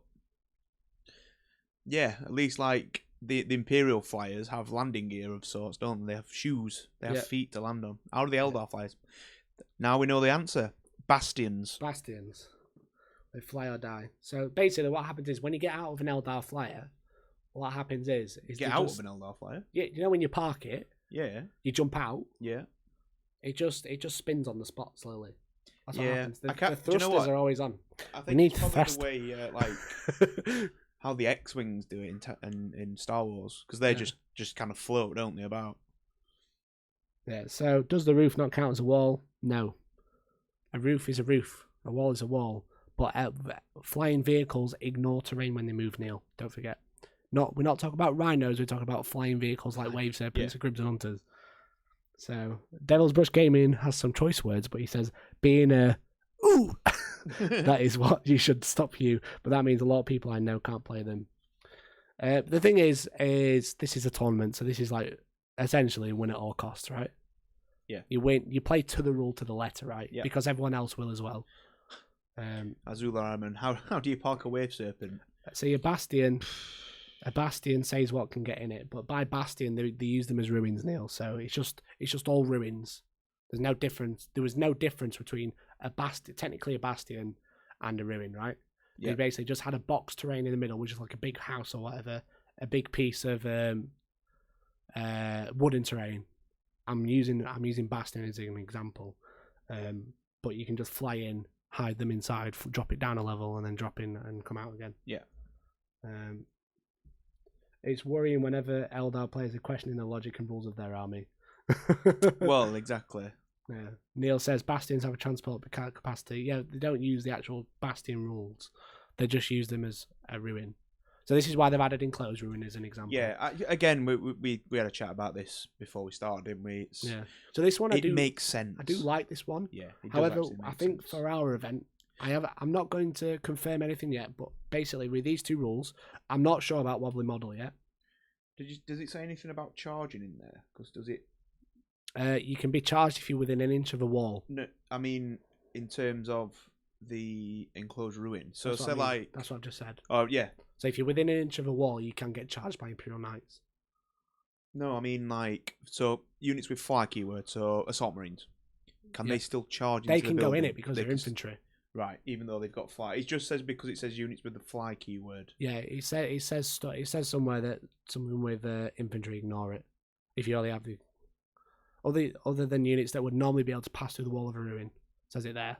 yeah, at least like the Imperial flyers have landing gear of sorts, don't they? They have shoes. They have feet to land on. How do the Eldar flyers? Now we know the answer. Bastions. Bastions. They fly or die. So basically what happens is when you get out of an Eldar flyer, what happens is get out of an Eldar flyer? Yeah, you know when you park it? Yeah. You jump out? Yeah. It just spins on the spot slowly. That's what happens. The thrusters are always on. I think it's probably the way like how the X-Wings do it in Star Wars, because they just kind of float, don't they, about? Yeah, so does the roof not count as a wall? No. A roof is a roof. A wall is a wall. But flying vehicles ignore terrain when they move, Neil. Don't forget. We're not talking about rhinos, we're talking about flying vehicles like Wave Serpents and Crimson Hunters. So, Devil's Brush Gaming has some choice words, but he says, being a ooh, that is what you should stop you. But that means a lot of people I know can't play them. The thing is this is a tournament, so this is like essentially win at all costs, right? Yeah. You win. You play to the rule to the letter, right? Yeah. Because everyone else will as well. Azula Arman, how do you park a Wave Serpent? So your Bastion, A bastion says what can get in it, but by bastion they use them as ruins, Neil. So it's just all ruins. There's no difference. There was no difference between technically a bastion, and a ruin, right? Yeah. They basically just had a box terrain in the middle, which is like a big house or whatever, a big piece of wooden terrain. I'm using bastion as an example, but you can just fly in, hide them inside, drop it down a level, and then drop in and come out again. Yeah. It's worrying whenever Eldar players are questioning the logic and rules of their army. Well, exactly. Yeah. Neil says bastions have a transport capacity. Yeah, they don't use the actual bastion rules. They just use them as a ruin. So this is why they've added enclosed ruin as an example. Yeah. Again, we had a chat about this before we started, didn't we? Yeah. So this one, it makes sense. I do like this one. Yeah. However, I think for our event, I'm not going to confirm anything yet, but basically with these two rules, I'm not sure about wobbly model yet. Does it say anything about charging in there? Because does it? You can be charged if you're within an inch of a wall. No, I mean in terms of the enclosed ruin. So that's say like that's what I've just said. Oh yeah. So if you're within an inch of a wall, you can get charged by Imperial Knights. No, I mean like so units with fly keyword, so assault marines. Can they still charge? They into can the go in building? it because they're infantry. Right, even though they've got fly. It just says because it says units with the fly keyword. Yeah, it says somewhere that someone with infantry ignore it. If you only have the other than units that would normally be able to pass through the wall of a ruin, says it there.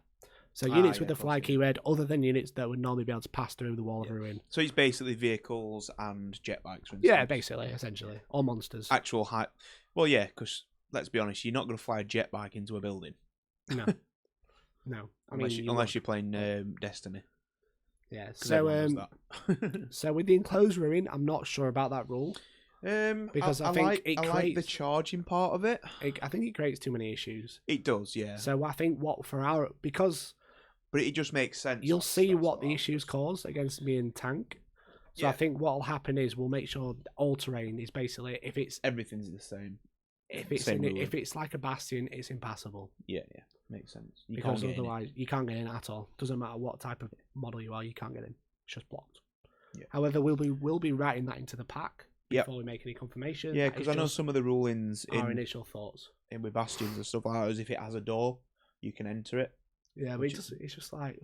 So units with the fly keyword, other than units that would normally be able to pass through the wall of a ruin. So it's basically vehicles and jet bikes, for instance. Yeah, basically, essentially, or monsters. Actual height. Well, yeah, because let's be honest, you're not going to fly a jet bike into a building. No. No, unless you're playing Destiny. Yeah. So so with the enclosed ruin, I'm not sure about that rule. Because I think it creates, like the charging part of it. I think it creates too many issues. It does, yeah. So I think but it just makes sense. You'll see what the issues cause against me and tank. So I think what will happen is we'll make sure all terrain is basically everything's the same. If it's like a bastion, it's impassable. Yeah, makes sense. Because otherwise you can't get in at all. Doesn't matter what type of model you are, you can't get in. It's just blocked. Yeah. However, we'll be writing that into the pack before we make any confirmation. Yeah, because I know some of the rulings our initial thoughts in with bastions and stuff like that is if it has a door, you can enter it. Yeah, but it's just like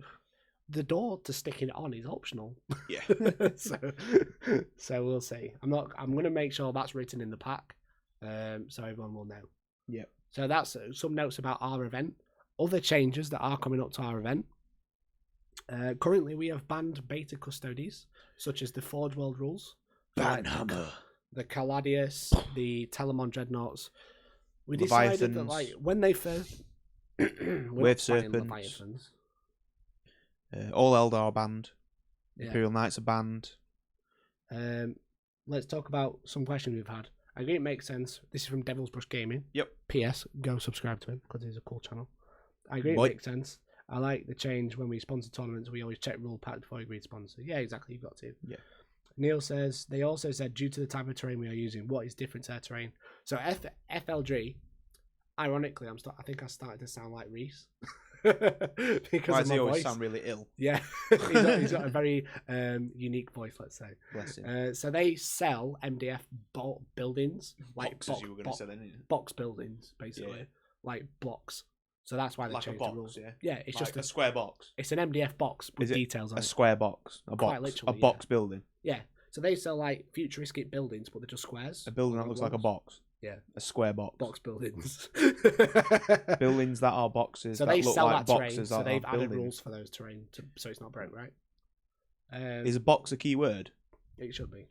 the door to sticking it on is optional. Yeah. so we'll see. I'm going to make sure that's written in the pack, so everyone will know. Yeah. So that's some notes about our event. Other changes that are coming up to our event. Currently, we have banned beta custodies, such as the Forge World rules. Banhammer. The Caladius, the Telemon Dreadnoughts. We decided that when they first... Wave Serpents. All Eldar are banned. Imperial Knights are banned. Let's talk about some questions we've had. I think it makes sense. This is from Devil's Brush Gaming. Yep. P.S. Go subscribe to him because he's a cool channel. I agree it makes sense. I like the change when we sponsor tournaments. We always check rule pack before we agree to sponsor. Yeah, exactly. You've got to. Yeah. Neil says they also said due to the type of terrain we are using, what is different to our terrain? So FLG, ironically, I think I started to sound like Reese. Because why does he always sound really ill? Yeah, he's got a very unique voice, let's say. Bless him. So they sell MDF buildings, like boxes. You were going to say, didn't you? Box buildings, basically, like blocks. So that's why they changed the rules. Yeah, it's like just a square box. It's an MDF box with details on it. A square box, a box, literally, a box building. Yeah. So they sell like futuristic buildings, but they're just squares. A building that looks like a box. Yeah. A square box. Box buildings. Buildings that are boxes. So they look sell like that boxes terrain. So they've added rules for those terrain, so it's not broke, right? Is a box a key word? It should be.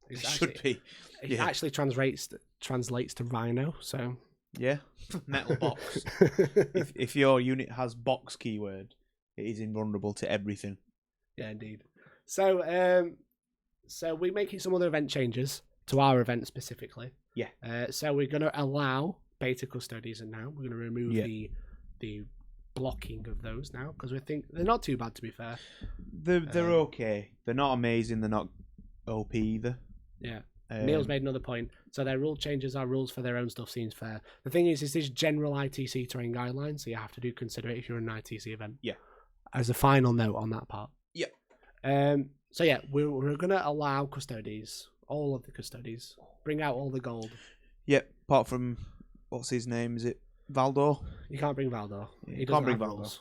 It should be. It actually translates to rhino. So yeah, metal box. if your unit has box keyword, it is invulnerable to everything. Yeah, indeed. So so we're making some other event changes to our event specifically. Yeah. So we're going to allow beta custodies, and now we're going to remove the blocking of those now because we think they're not too bad, to be fair. They're okay. They're not amazing. They're not OP either. Yeah. Neil's made another point. So their rule changes are rules for their own stuff seems fair. The thing is, this is general ITC terrain guidelines, so you have to consider it if you're in an ITC event. Yeah. As a final note on that part. Yeah. So yeah, we're going to allow custodies all of the custodies. Bring out all the gold. Yep, apart from, what's his name? Is it Valdor? You can't bring Valdor. Yeah, He can't doesn't bring have rules.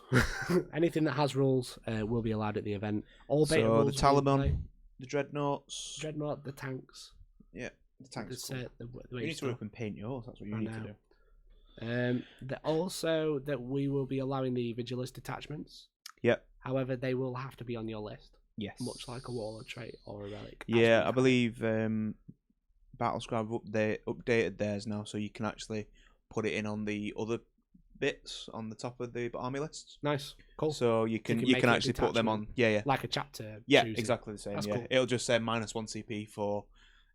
Anything that has rules will be allowed at the event. All beta So the rules. will play. Taliban, the Dreadnoughts. Dreadnought, the tanks. Yeah, the tanks. The, Cool. the You need to open paint yours. That's what you I need to know. do. Also, that we will be allowing the Vigilist detachments. Yep. However, they will have to be on your list, Yes. much like a warlord trait or a relic. Yeah, I believe Battlescribe they updated theirs now, so you can actually put it in on the other bits on the top of the army lists. Nice, cool. So you can make it a actually put them on. Yeah, yeah. Like a chapter. Yeah, choosing. exactly the same. That's yeah, cool. it'll just say -1 CP for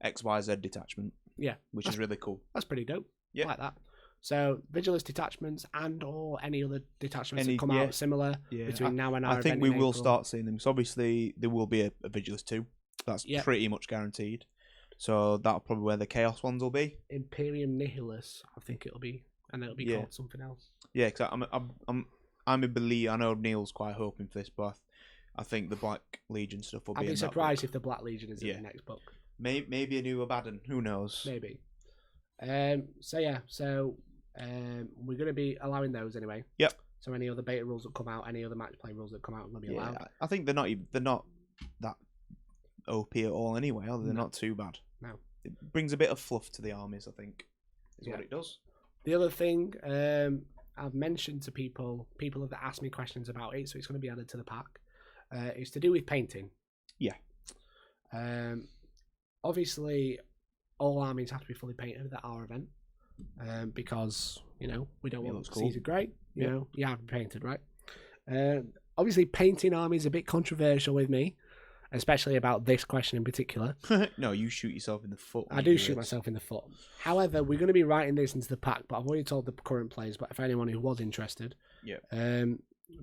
XYZ detachment. Yeah, which is really cool. That's pretty dope. Yeah, I like that. So Vigilist detachments and or any other detachments that come yeah. out similar between now and our I think event we in will April. start seeing them. So obviously there will be a Vigilist 2. That's pretty much guaranteed. So that'll probably where the Chaos ones will be. Imperium Nihilus, I think it'll be, and it'll be called something else. Yeah, because I'm a believer. I know Neil's quite hoping for this, but I think the Black Legion stuff will be. I'd be in surprised that if the Black Legion is in the next book. Maybe a new Abaddon. Who knows? Maybe. So we're going to be allowing those anyway. Yep. So any other beta rules that come out, any other match play rules that come out, are going to be allowed. I think they're not that OP at all anyway. They're not too bad. No. It brings a bit of fluff to the armies, I think, is what it does. The other thing I've mentioned to people have asked me questions about it, so it's going to be added to the pack. It's to do with painting. Yeah. Obviously, all armies have to be fully painted at our event because, we don't want to see it great. You know, you have to be painted, right? Obviously, painting armies is a bit controversial with me, especially about this question in particular. No, you shoot yourself in the foot. I do shoot myself in the foot. However, we're going to be writing this into the pack, but I've already told the current players, but if anyone who was interested.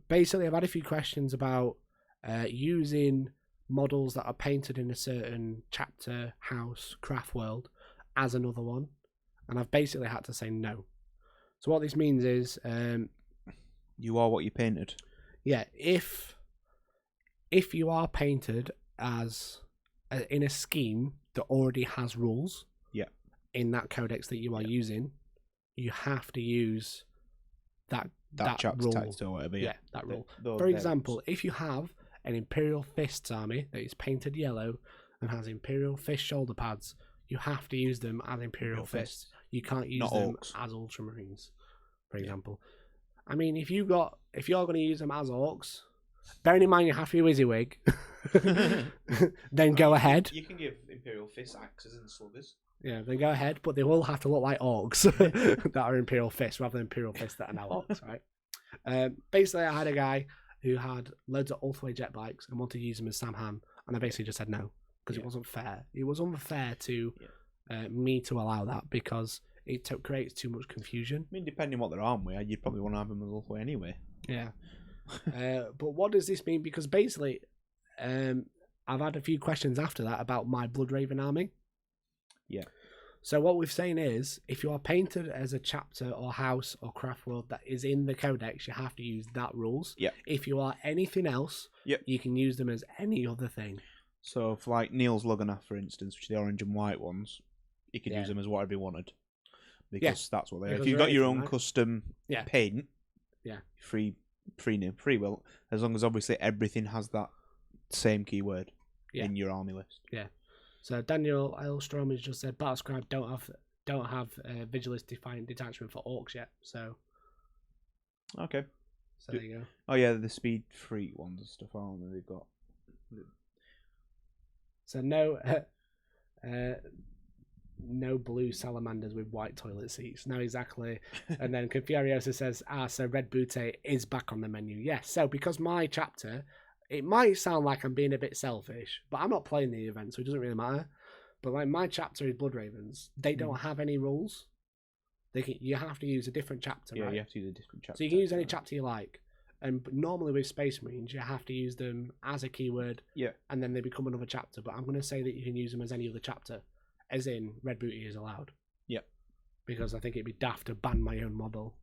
Basically, I've had a few questions about using models that are painted in a certain chapter, house, craft world as another one, and I've basically had to say no. So what this means is you are what you painted. Yeah, if you are painted as in a scheme that already has rules, in that codex that you are using, you have to use that chapter rule. text or whatever. Yeah, that rule. For example, if you have an Imperial Fists army that is painted yellow and has Imperial Fist shoulder pads, you have to use them as Imperial Fists. You can't use them as Ultramarines, for example. I mean, if you're going to use them as Orcs, bearing in mind you have to be WYSIWYG, then go ahead. You can give Imperial Fist axes and sluggers. Yeah, then go ahead, but they will have to look like Orcs that are Imperial Fists rather than Imperial Fists that are now Orcs, right? Basically, I had a guy who had loads of Ulthway jet bikes and wanted to use them as Samhan, and I basically just said no because it wasn't fair. It was unfair to me to allow that because it creates too much confusion. I mean, depending what they're armed with, you'd probably want to have them as Ulthway anyway. Yeah. But what does this mean? Because basically, I've had a few questions after that about my Bloodraven army. Yeah. So what we're saying is, if you are painted as a chapter or house or craft world that is in the codex, you have to use that rules. Yeah. If you are anything else, you can use them as any other thing. So for like Neil's Luganath, for instance, which are the orange and white ones, you could use them as whatever you wanted. Because that's what they are. If you've got your own custom paint, free will, as long as obviously everything has that same keyword in your army list. Yeah. So Daniel Hellstorm has just said Battlescribe don't have Vigilist Defiant detachment for Orcs yet. So okay. So there you go. Oh yeah, the speed free ones and stuff, aren't they? They've got. So no blue salamanders with white toilet seats. No, exactly. And then Confuriosa says, so Red Butte is back on the menu. Yes, so because my chapter, it might sound like I'm being a bit selfish, but I'm not playing the event, so it doesn't really matter. But like my chapter is Bloodravens. They don't have any rules. You have to use a different chapter, right? Yeah, you have to use a different chapter. So you can use any chapter you like. And normally with Space Marines, you have to use them as a keyword, and then they become another chapter. But I'm going to say that you can use them as any other chapter. As in, Red Booty is allowed. Yep. Because I think it'd be daft to ban my own model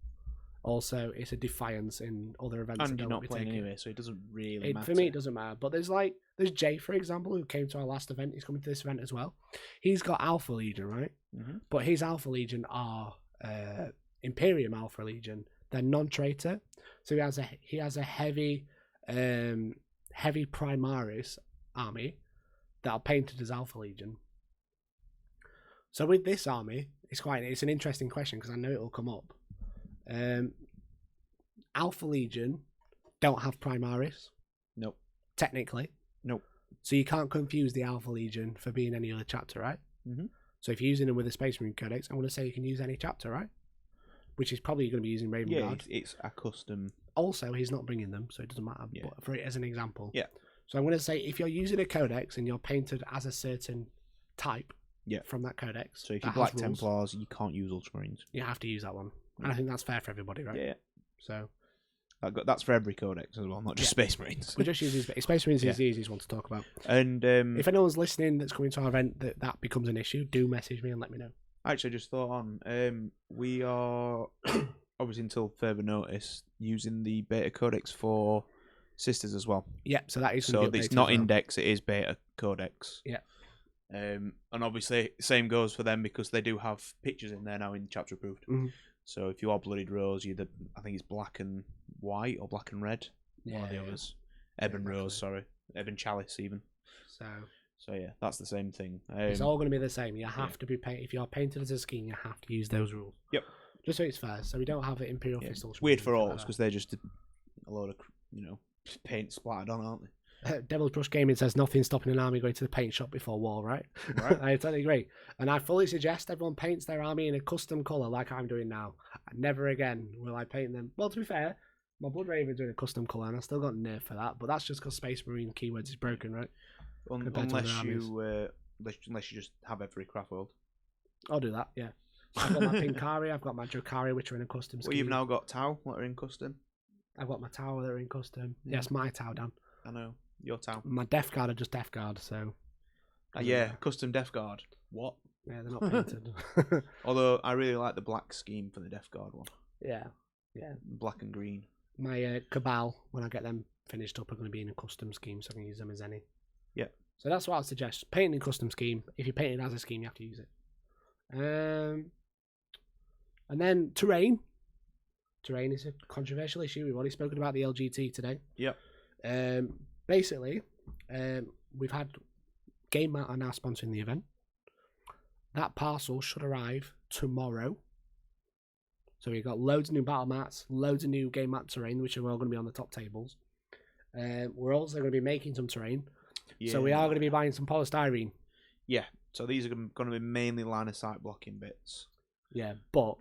Also, it's a defiance in other events. And that you're don't not be playing taken. anyway, so it doesn't really matter. For me, it doesn't matter. But there's Jay, for example, who came to our last event. He's coming to this event as well. He's got Alpha Legion, right? Mm-hmm. But his Alpha Legion are Imperium Alpha Legion. They're non-traitor, so he has a heavy Primaris army that are painted as Alpha Legion. So with this army, it's an interesting question because I know it will come up. Alpha Legion don't have Primaris. Nope. Technically. Nope. So you can't confuse the Alpha Legion for being any other chapter, right? Mm-hmm. So if you're using them with a Space Marine Codex, I'm going to say you can use any chapter, right? Which is probably going to be using Raven Guard. Yeah, it's a custom. Also, he's not bringing them, so it doesn't matter. Yeah. But for it as an example. Yeah. So I'm going to say if you're using a Codex and you're painted as a certain type from that Codex. So if you're Black Templars, you can't use Ultramarines. You have to use that one. And I think that's fair for everybody, right? Yeah. So that's for every Codex as well, not just Space Marines. We just use Space Marines is the easiest one to talk about. And if anyone's listening that's coming to our event that becomes an issue, do message me and let me know. Actually, I just thought on, we are obviously until further notice using the Beta Codex for Sisters as well. Yeah, so that is so it's not Index, it is Beta Codex. Yeah. And obviously, same goes for them because they do have pictures in there now in chapter approved. Mm-hmm. So if you are Bloodied Rose, I think it's black and white or black and red. One of the others. Ebon Rose, sorry. Ebon Chalice even. So yeah, that's the same thing. It's all going to be the same. You have to be if you're painted as a scheme, you have to use those rules. Yep. Just so it's fair. So we don't have it Imperial Fist. It's weird for orcs because they're just a load of paint splattered on, aren't they? Devil's Brush Gaming says nothing stopping an army going to the paint shop before war, right? Right. I totally agree. And I fully suggest everyone paints their army in a custom colour like I'm doing now. Never again will I paint them. Well, to be fair, my Blood Raven's doing a custom colour and I still got nerfed for that, but that's just because Space Marine keywords is broken, right? Unless you just have every craft world. I'll do that, yeah. I've got my Pinkari, I've got my Drukari, which are in a custom scheme. Well, you've now got Tau, that are in custom. I've got my Tau that are in custom. Yeah. Yes, my Tau, Dan. I know. Your Tau. My Death Guard are just Death Guard, so... custom Death Guard. What? Yeah, they're not painted. Although, I really like the black scheme for the Death Guard one. Yeah. Black and green. My Cabal, when I get them finished up, are going to be in a custom scheme, so I can use them as any. Yeah. So that's what I'd suggest. Painting a custom scheme. If you paint it as a scheme, you have to use it. And then terrain. Terrain is a controversial issue. We've already spoken about the LGT today. Yep. Basically, we've had Gamemat are now sponsoring the event. That parcel should arrive tomorrow. So we've got loads of new battle mats, loads of new Gamemat terrain, which are all going to be on the top tables. We're also going to be making some terrain. Yeah. So we are going to be buying some polystyrene. Yeah. So these are going to be mainly line of sight blocking bits. Yeah, but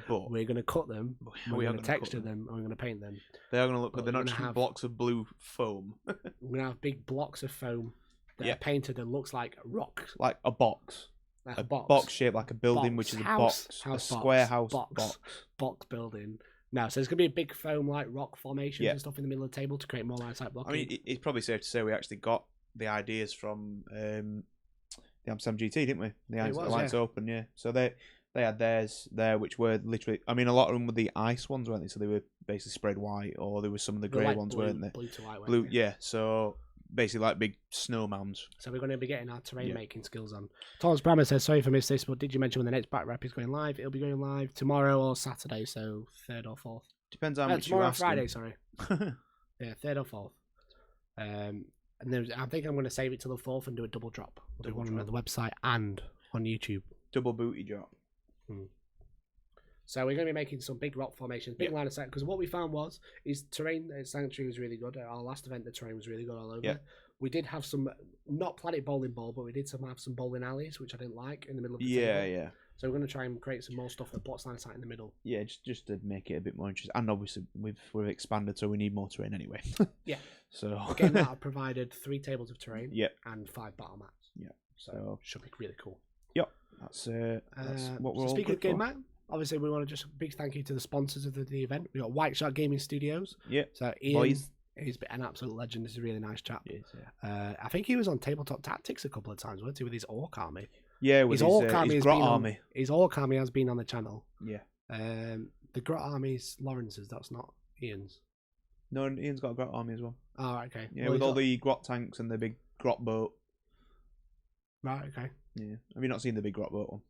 we're going to cut them, we're going to texture them, and we're going to paint them. They are going to look good. They're not just blocks of blue foam. We're going to have big blocks of foam that are painted and looks like rocks. Like a box. Like a box shaped like a building, which is a box. A square house box building. No, so there's going to be a big foam like rock formations and stuff in the middle of the table to create more line of sight blocking. I mean, it's probably safe to say we actually got the ideas from the Amsterdam GT, didn't we? The Alliance Open, yeah. So they had theirs there, which were literally... I mean, a lot of them were the ice ones, weren't they? So they were basically sprayed white, or there was some of the grey ones, weren't they? Blue to white, blue, yeah. So basically like big snow mounds. So we're going to be getting our terrain making skills on. Thomas Brammer says, sorry if I missed this, but did you mention when the next back rep is going live? It'll be going live tomorrow or Saturday, so 3rd or 4th. Depends how much you ask. Tomorrow or Friday, sorry. Yeah, 3rd or 4th. And I think I'm going to save it till the 4th and do a double drop. We'll do one on the website and on YouTube. Double booty drop. So we're going to be making some big rock formations, big line of sight, because what we found is terrain at Sanctuary was really good. At our last event, the terrain was really good all over. Yeah. We did have some, not Planet Bowling Ball, but we did have some bowling alleys, which I didn't like, in the middle of the table. Yeah. So we're going to try and create some more stuff that blocks line of sight in the middle. Yeah, just to make it a bit more interesting. And obviously, we've expanded, so we need more terrain anyway. Yeah. So again, that I've provided 3 tables of terrain. Yeah. And 5 battle mats. Yeah. So should be really cool. Yep. That's what we're all speaking of Gamemat, obviously we want to just big thank you to the sponsors of the event. We got White Shark Gaming Studios. Yeah. So Ian, he's an absolute legend. This is a really nice chap. He is, yeah. I think he was on Tabletop Tactics a couple of times, wasn't he, with his Orc army? Yeah, with his Orc army. His Orc army has been on the channel. Yeah. The Grot Army's Lawrence's. That's not Ian's. No, Ian's got a Grot army as well. Oh, right, okay. Yeah, Well, with he's all got- the Grot tanks and the big Grot boat. Right, okay. Yeah. Have you not seen the big Grot boat one?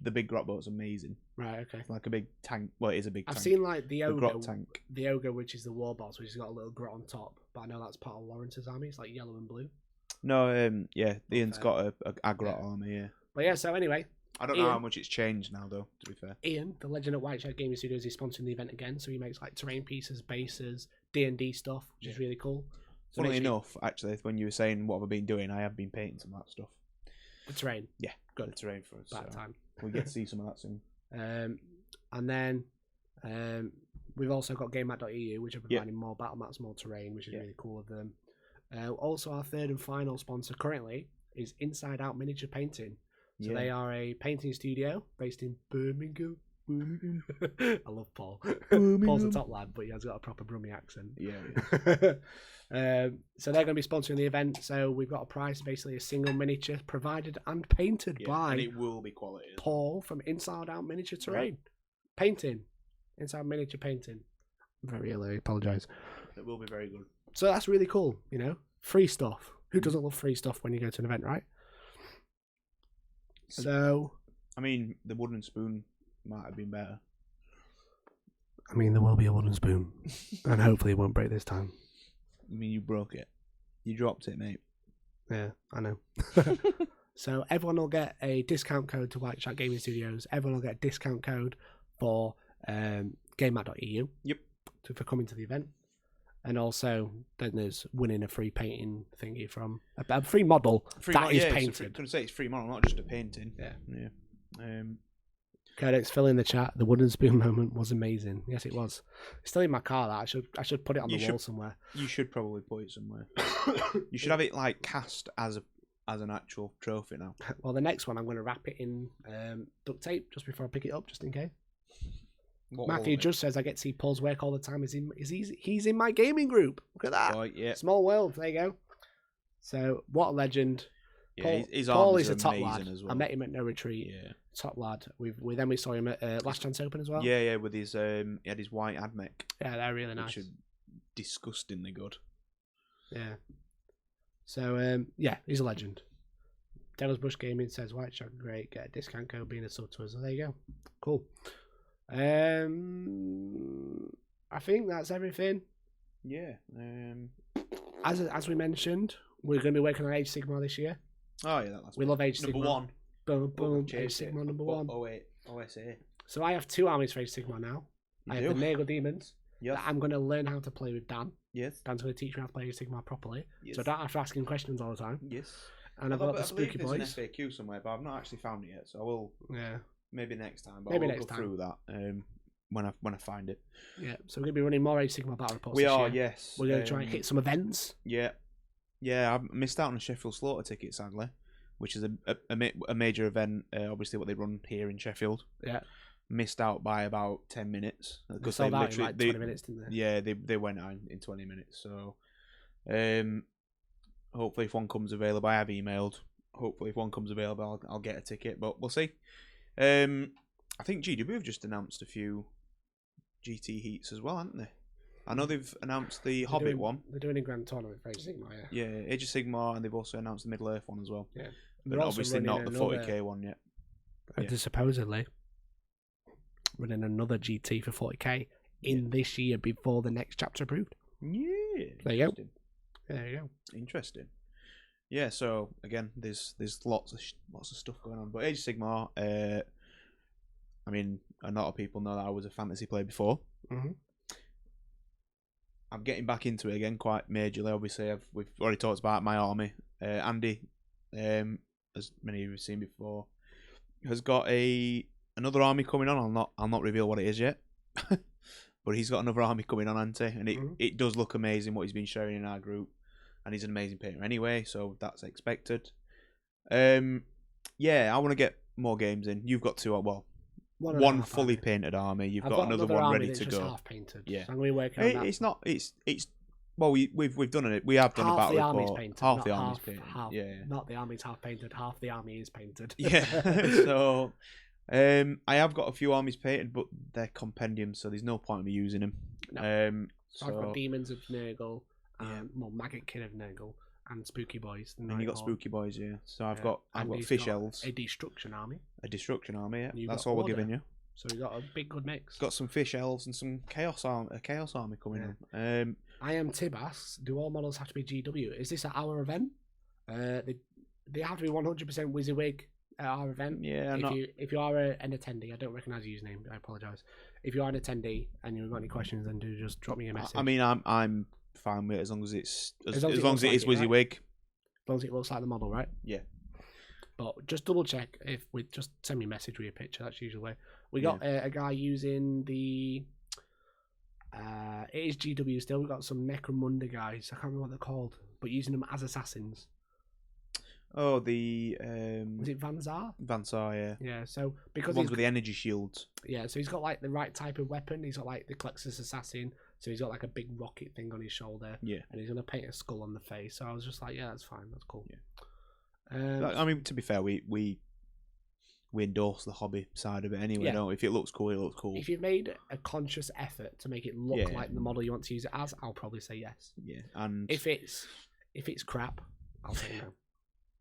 The big Grot boat's amazing. Right, okay. It's like a big tank. Well, it is a big tank. I've seen like the the ogre, Grot tank. the ogre, which is the war boss, which has got a little grot on top. But I know that's part of Lawrence's army. It's like yellow and blue. No, yeah, Ian's fair. got a Grot Yeah. army, yeah. But yeah, so anyway, I don't know Ian- how much it's changed now, though, to be fair. Ian, the legend at Whiteside Gaming Studios, is sponsoring the event again. So he makes like terrain pieces, bases, D&D stuff, which is really cool. So Funnily make sure enough, actually, when you were saying what have I been doing, I have been painting some of that stuff. the terrain. Yeah, Good. the terrain for us. About So time. we'll get to see some of that soon. And then we've also got Gamemat.eu, which are providing more battle mats, more terrain, which is really cool of them. Also, our third and final sponsor currently is Inside Out Miniature Painting. So they are a painting studio based in Birmingham. I love Paul. Paul's a top lad, but he has got a proper Brummie accent. Yeah. So they're going to be sponsoring the event. So we've got a price, basically a single miniature provided and painted And by it will be quality. as well. Paul from Inside Out Miniature Terrain. Painting. Inside Miniature Painting. Very ill, I apologise. It will be very good. So that's really cool, you know? Free stuff. Who doesn't love free stuff when you go to an event, right? So, I mean, the wooden spoon might have been better. I mean, there will be a wooden spoon. And hopefully it won't break this time. I mean, you broke it. You dropped it, mate. Yeah, I know. So everyone will get a discount code to White Chat Gaming Studios. Everyone will get a discount code for Gamemat.eu. Yep. For coming to the event. And also, then there's winning a free painting thingy from a free model that is painted. I'm going to say it's free model, not just a painting. Yeah. Yeah. Codex, fill in the chat. The wooden spoon moment was amazing. Yes, it was. It's still in my car. That I should put it on the wall somewhere. You should probably put it somewhere. You should have it like cast as an actual trophy now. Well, the next one I'm going to wrap it in duct tape just before I pick it up, just in case. Matthew just says I get to see Paul's work all the time. He's in my gaming group. Look at that. Oh, yeah. Small world. There you go. So what a legend. Yeah, his Paul arms is are a top amazing lad. as well. I met him at No Retreat. Yeah. Top lad. We saw him at Last Chance Open as well. Yeah, with his he had his white admech. Yeah, they're really nice. Which are disgustingly good. Yeah. So yeah, he's a legend. Devil's Bush Gaming says White Shark great. Get a discount code being a sub to us. So there you go. Cool. I think that's everything. Yeah. As we mentioned, we're going to be working on Age Sigmar this year. Oh yeah, that's We love Age Sigmar. number one. Boom, boom. Changed Age it. Sigmar number one. Oh wait, OSA. So I have 2 armies for Age Sigmar now. I have the Nagle Demons. Yes. That I'm going to learn how to play with Dan. Yes. Dan's going to teach me how to play Age Sigmar properly. Yes. So I don't have to ask him questions all the time. Yes. And I've got the Spooky there's Boys. an FAQ somewhere, but I've not actually found it yet. So I will Yeah. maybe next time. But Maybe I will next go time. through that when I find it. Yeah. So we're going to be running more Age Sigmar battle reports We this are, year. yes. We're going to try and hit some events. Yeah. Yeah, I missed out on a Sheffield Slaughter ticket, sadly, which is a major event, obviously what they run here in Sheffield. Yeah. Missed out by about 10 minutes. They sold out in like 20 minutes, didn't they? Yeah, they went out in 20 minutes. So hopefully if one comes available, I have emailed. Hopefully if one comes available, I'll get a ticket, but we'll see. I think GW have just announced a few GT heats as well, haven't they? I know they've announced the Hobbit one. They're doing a grand tournament for Age of Sigmar, yeah. Yeah, Age of Sigmar, and they've also announced the Middle Earth one as well. Yeah. But They're also obviously not running the 40k one yet. Yeah. They're supposedly running another GT for 40k in this year before the next chapter approved. Yeah. There you go. There you go. Interesting. Yeah, so again, there's lots of stuff going on. But Age of Sigmar, I mean, a lot of people know that I was a fantasy player before. Mm-hmm. I'm getting back into it again quite majorly. Obviously, we've already talked about my army. Andy, as many of you have seen before, has got another army coming on. I'll not reveal what it is yet, but he's got another army coming on, hasn't he? And it does look amazing what he's been sharing in our group, and he's an amazing painter anyway, so that's expected. Yeah, I want to get more games in. You've got 2. Well, one fully painted army. You've got another one ready to go. Half painted. Yeah, so I'm going to be working on that. It's not. It's. Well, we've done it. We have done half a battle the army's report. painted. Half the army's painted. Half, yeah. Not the army's half painted. Half the army is painted. Yeah. So I have got a few armies painted, but they're compendiums, so there's no point in me using them. No. So I've got Demons of Nurgle, Maggot King of Nurgle, and Spooky Boys. And you got Spooky Boys, yeah. So I've got Fish Elves, a Destruction Army, yeah. That's all we're giving you. So we got a big good mix. Got some Fish Elves and some Chaos Army coming in. I am Tib asks, do all models have to be GW? Is this at our event? They have to be 100% WYSIWYG at our event. Yeah, if you are an attendee, I don't recognise your username. I apologise. If you are an attendee and you've got any questions, then do just drop me a message. I mean, I'm fine with it as long as it's as long as it is WYSIWYG. Right? As long as it looks like the model, right? Yeah. But just double check just send me a message with your picture. That's usually the way. We got a guy using the. It is GW still. We've got some Necromunda guys. I can't remember what they're called, but using them as assassins. Oh, the was it Vanzar? Vanzar, yeah. Yeah, so because ones with the energy shields. Yeah, so he's got like the right type of weapon. He's got like the Klexus assassin, so he's got like a big rocket thing on his shoulder. Yeah, and he's gonna paint a skull on the face. So I was just like, yeah, that's fine, that's cool. Yeah. I mean, to be fair, we endorse the hobby side of it anyway. Yeah. Don't we? If it looks cool, it looks cool. If you've made a conscious effort to make it look like the model you want to use it as, I'll probably say yes. Yeah, and if it's crap, I'll say no.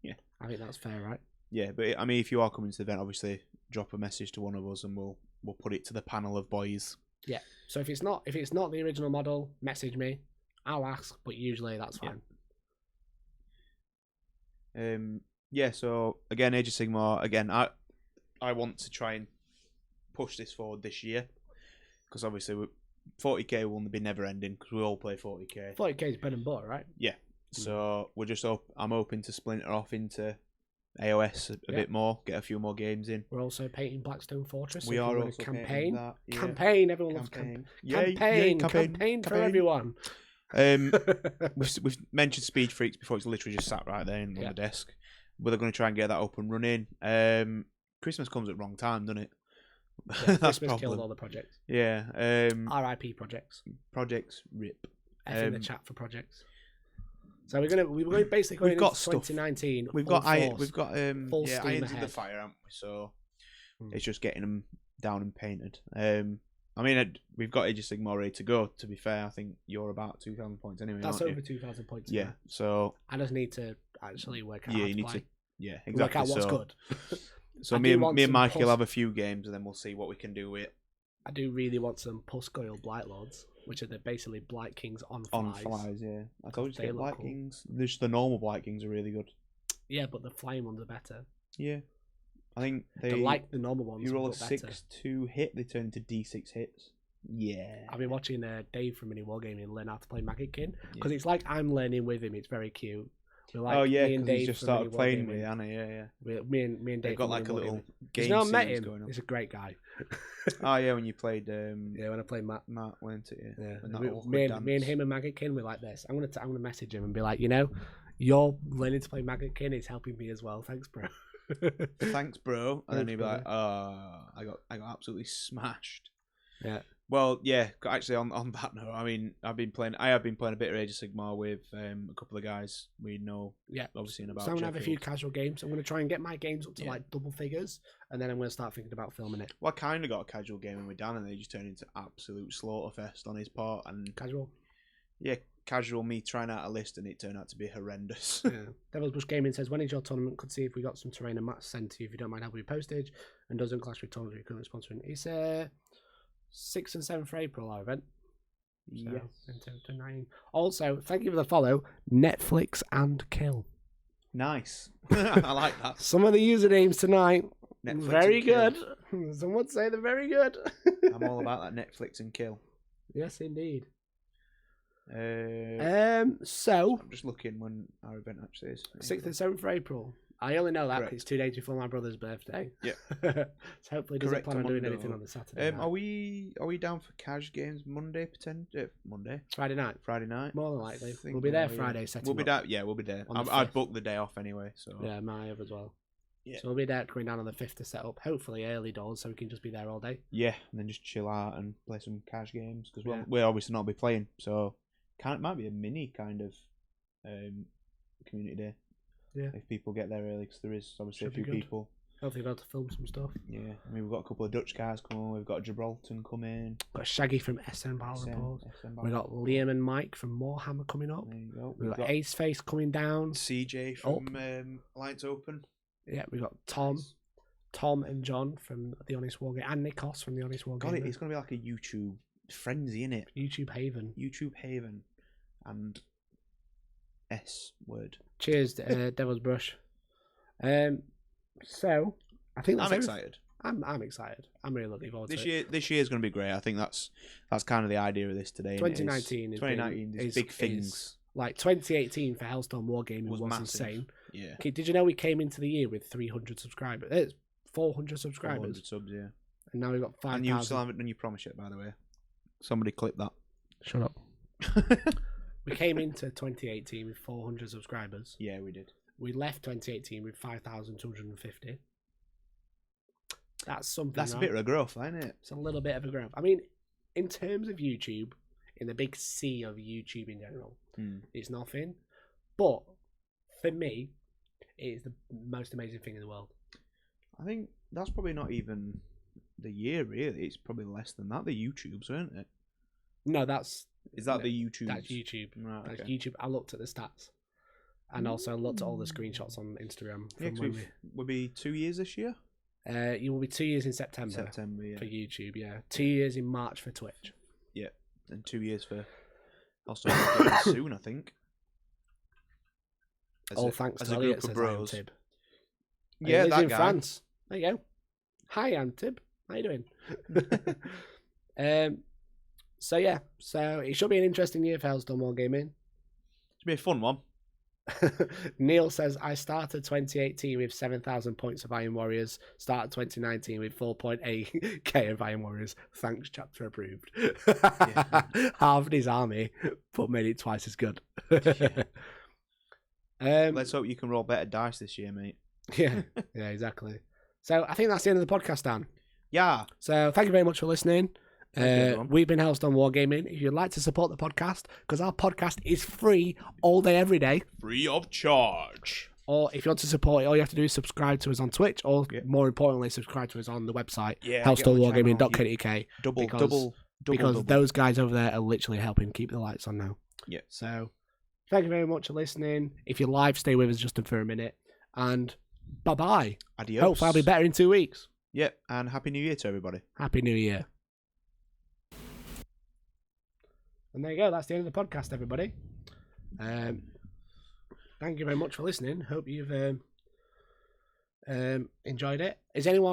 Yeah, I think that's fair, right? Yeah, but I mean, if you are coming to the event, obviously drop a message to one of us, and we'll put it to the panel of boys. Yeah. So if it's not the original model, message me. I'll ask, but usually that's fine. Yeah. So again, Age of Sigmar. Again, I want to try and push this forward this year because obviously 40k will be never ending because we all play 40k. 40k is bread and butter, right? Yeah. So we're just I'm hoping to splinter off into AOS a bit more, get a few more games in. We're also painting Blackstone Fortress. We are also campaign. That, yeah. Campaign. Everyone loves campaign. Campaign for everyone. We've mentioned Speed Freaks before. It's literally just sat right there on the desk. We're going to try and get that up and running. Christmas comes at the wrong time, doesn't it? Yeah, Christmas killed all the projects. Yeah. RIP projects. Projects rip. F in the chat for projects. So we're basically going into 2019. We've got full steam irons in ahead. the fire, haven't we? So it's just getting them down and painted. I mean, we've got Age of Sigmar ready to go. To be fair, I think you're about 2,000 points anyway. That's over you? 2,000 points. Yeah. So I just need to actually work out. Yeah, you need to. Yeah, exactly. Work out what's good. So me and Mike will have a few games, and then we'll see what we can do with it. I do really want some Puscoil Blight Lords, which are basically Blight Kings on flies. On flies, yeah. I told you to get Blight Kings. Just the normal Blight Kings are really good. Yeah, but the flying ones are better. Yeah. I think they like the normal ones. You roll a 6-2 hit, they turn into D6 hits. Yeah. I've been watching Dave from Mini Wargaming learn how to play Maggot King, because it's like I'm learning with him. It's very cute. Like, because he's just started playing with Anna, yeah. Me and Dave. They've got like a little game series met him. Going on. He's a great guy. Oh yeah, when you played. Yeah, when I played Matt, went it. Yeah. Me and him and Maggot King were like this. I'm gonna message him and be like, you're learning to play Maggot King. It's helping me as well. Thanks, bro. Thanks, bro. And then he'd be like, I got absolutely smashed. Yeah. Well, yeah. Actually, on that note, I mean, I have been playing a bit of Age of Sigmar with a couple of guys we know. Yeah, obviously in about. So I'm gonna have a few casual games. I'm gonna try and get my games up to like double figures, and then I'm gonna start thinking about filming it. Well, I kind of got a casual game in with Dan, and they just turned into absolute slaughterfest on his part. And casual. Yeah, casual. Me trying out a list, and it turned out to be horrendous. Yeah. Devil's Bush Gaming says, when is your tournament? Could see if we got some terrain and mats sent to you if you don't mind helping with postage, and doesn't clash with tournament you're currently sponsoring. It's 6th and 7th of April, our event. So, yes. Also, thank you for the follow. Netflix and Kill. Nice. I like that. Some of the usernames tonight. Netflix very good. Some would say they're very good. I'm all about that Netflix and Kill. Yes, indeed. So I'm just looking when our event actually is. 6th and 7th of April. I only know that because it's 2 days before my brother's birthday. Yeah. So hopefully he doesn't plan on doing anything on the Saturday. Are we down for cash games Monday? Monday. Friday night. More than likely. We'll be there Friday. We'll be there. Yeah, we'll be there. I'd book the day off anyway. So yeah, I have as well. Yeah. So we'll be there coming down on the 5th to set up. Hopefully early doors, so we can just be there all day. Yeah, and then just chill out and play some cash games because we'll obviously not be playing. So it might be a mini kind of community day. Yeah. If people get there early, because there is obviously a few people. Hopefully, we'll be able to film some stuff. Yeah, I mean, we've got a couple of Dutch guys coming. We've got Gibraltar coming. Got Shaggy from SN Battle Report. We've got Liam and Mike from Warhammer coming up. There you go. We've got Ace Face coming down. CJ from Alliance Open. Yeah, we've got Tom and John from The Honest Wargaming, and Nikos from The Honest Wargaming. God, it's going to be like a YouTube frenzy, innit? YouTube Haven. YouTube Haven. And S word. Cheers, Devil's Brush. So, I think that's I'm excited. I'm excited. I'm really looking forward to it. This year is going to be great. I think that's kind of the idea of this today. 2019 is big things. Like 2018 for Hellstorm Wargaming was insane. Yeah. Okay, did you know we came into the year with 300 subscribers? It's 400 subscribers. 400 subs, yeah. And now we've got 5,000. And you still haven't done your promise yet, by the way. Somebody clip that. Shut up. We came into 2018 with 400 subscribers. Yeah, we did. We left 2018 with 5,250. That's something. That's a bit of a growth, isn't it? It's a little bit of a growth. I mean, in terms of YouTube, in the big sea of YouTube in general, it's nothing. But for me, it is the most amazing thing in the world. I think that's probably not even the year, really. It's probably less than that. The YouTubes, isn't it? No, that's... Is that the YouTube? That's YouTube. Right, that's okay. YouTube. I looked at the stats. And also looked at all the screenshots on Instagram. Yeah, we'll be 2 years this year? You will be 2 years in September. Yeah. For YouTube, yeah. 2 years in March for Twitch. Yeah, and 2 years for... I'll start soon, I think. Thanks to Elliot, says bros. Antib. Yeah, that in guy. France. There you go. Hi, Antib. How you doing? So it should be an interesting year for Hellstorm Wargaming. It's be a fun one. Neil says, I started 2018 with 7,000 points of Iron Warriors. Started 2019 with 4.8k of Iron Warriors. Thanks, chapter approved. Halved his army, but made it twice as good. Let's hope you can roll better dice this year, mate. Yeah, exactly. So I think that's the end of the podcast, Dan. Yeah. So thank you very much for listening. We've been Hellstorm Wargaming. If you'd like to support the podcast, because our podcast is free all day, every day. Free of charge. Or if you want to support it, all you have to do is subscribe to us on Twitch, or more importantly, subscribe to us on the website, hellstormwargaming.co.uk. Because those guys over there are literally helping keep the lights on now. Yeah. So thank you very much for listening. If you're live, stay with us just for a minute. And bye-bye. Adios. Hopefully I'll be better in 2 weeks. Yep, and Happy New Year to everybody. Happy New Year. And there you go. That's the end of the podcast, everybody. Thank you very much for listening. Hope you've enjoyed it. Is anyone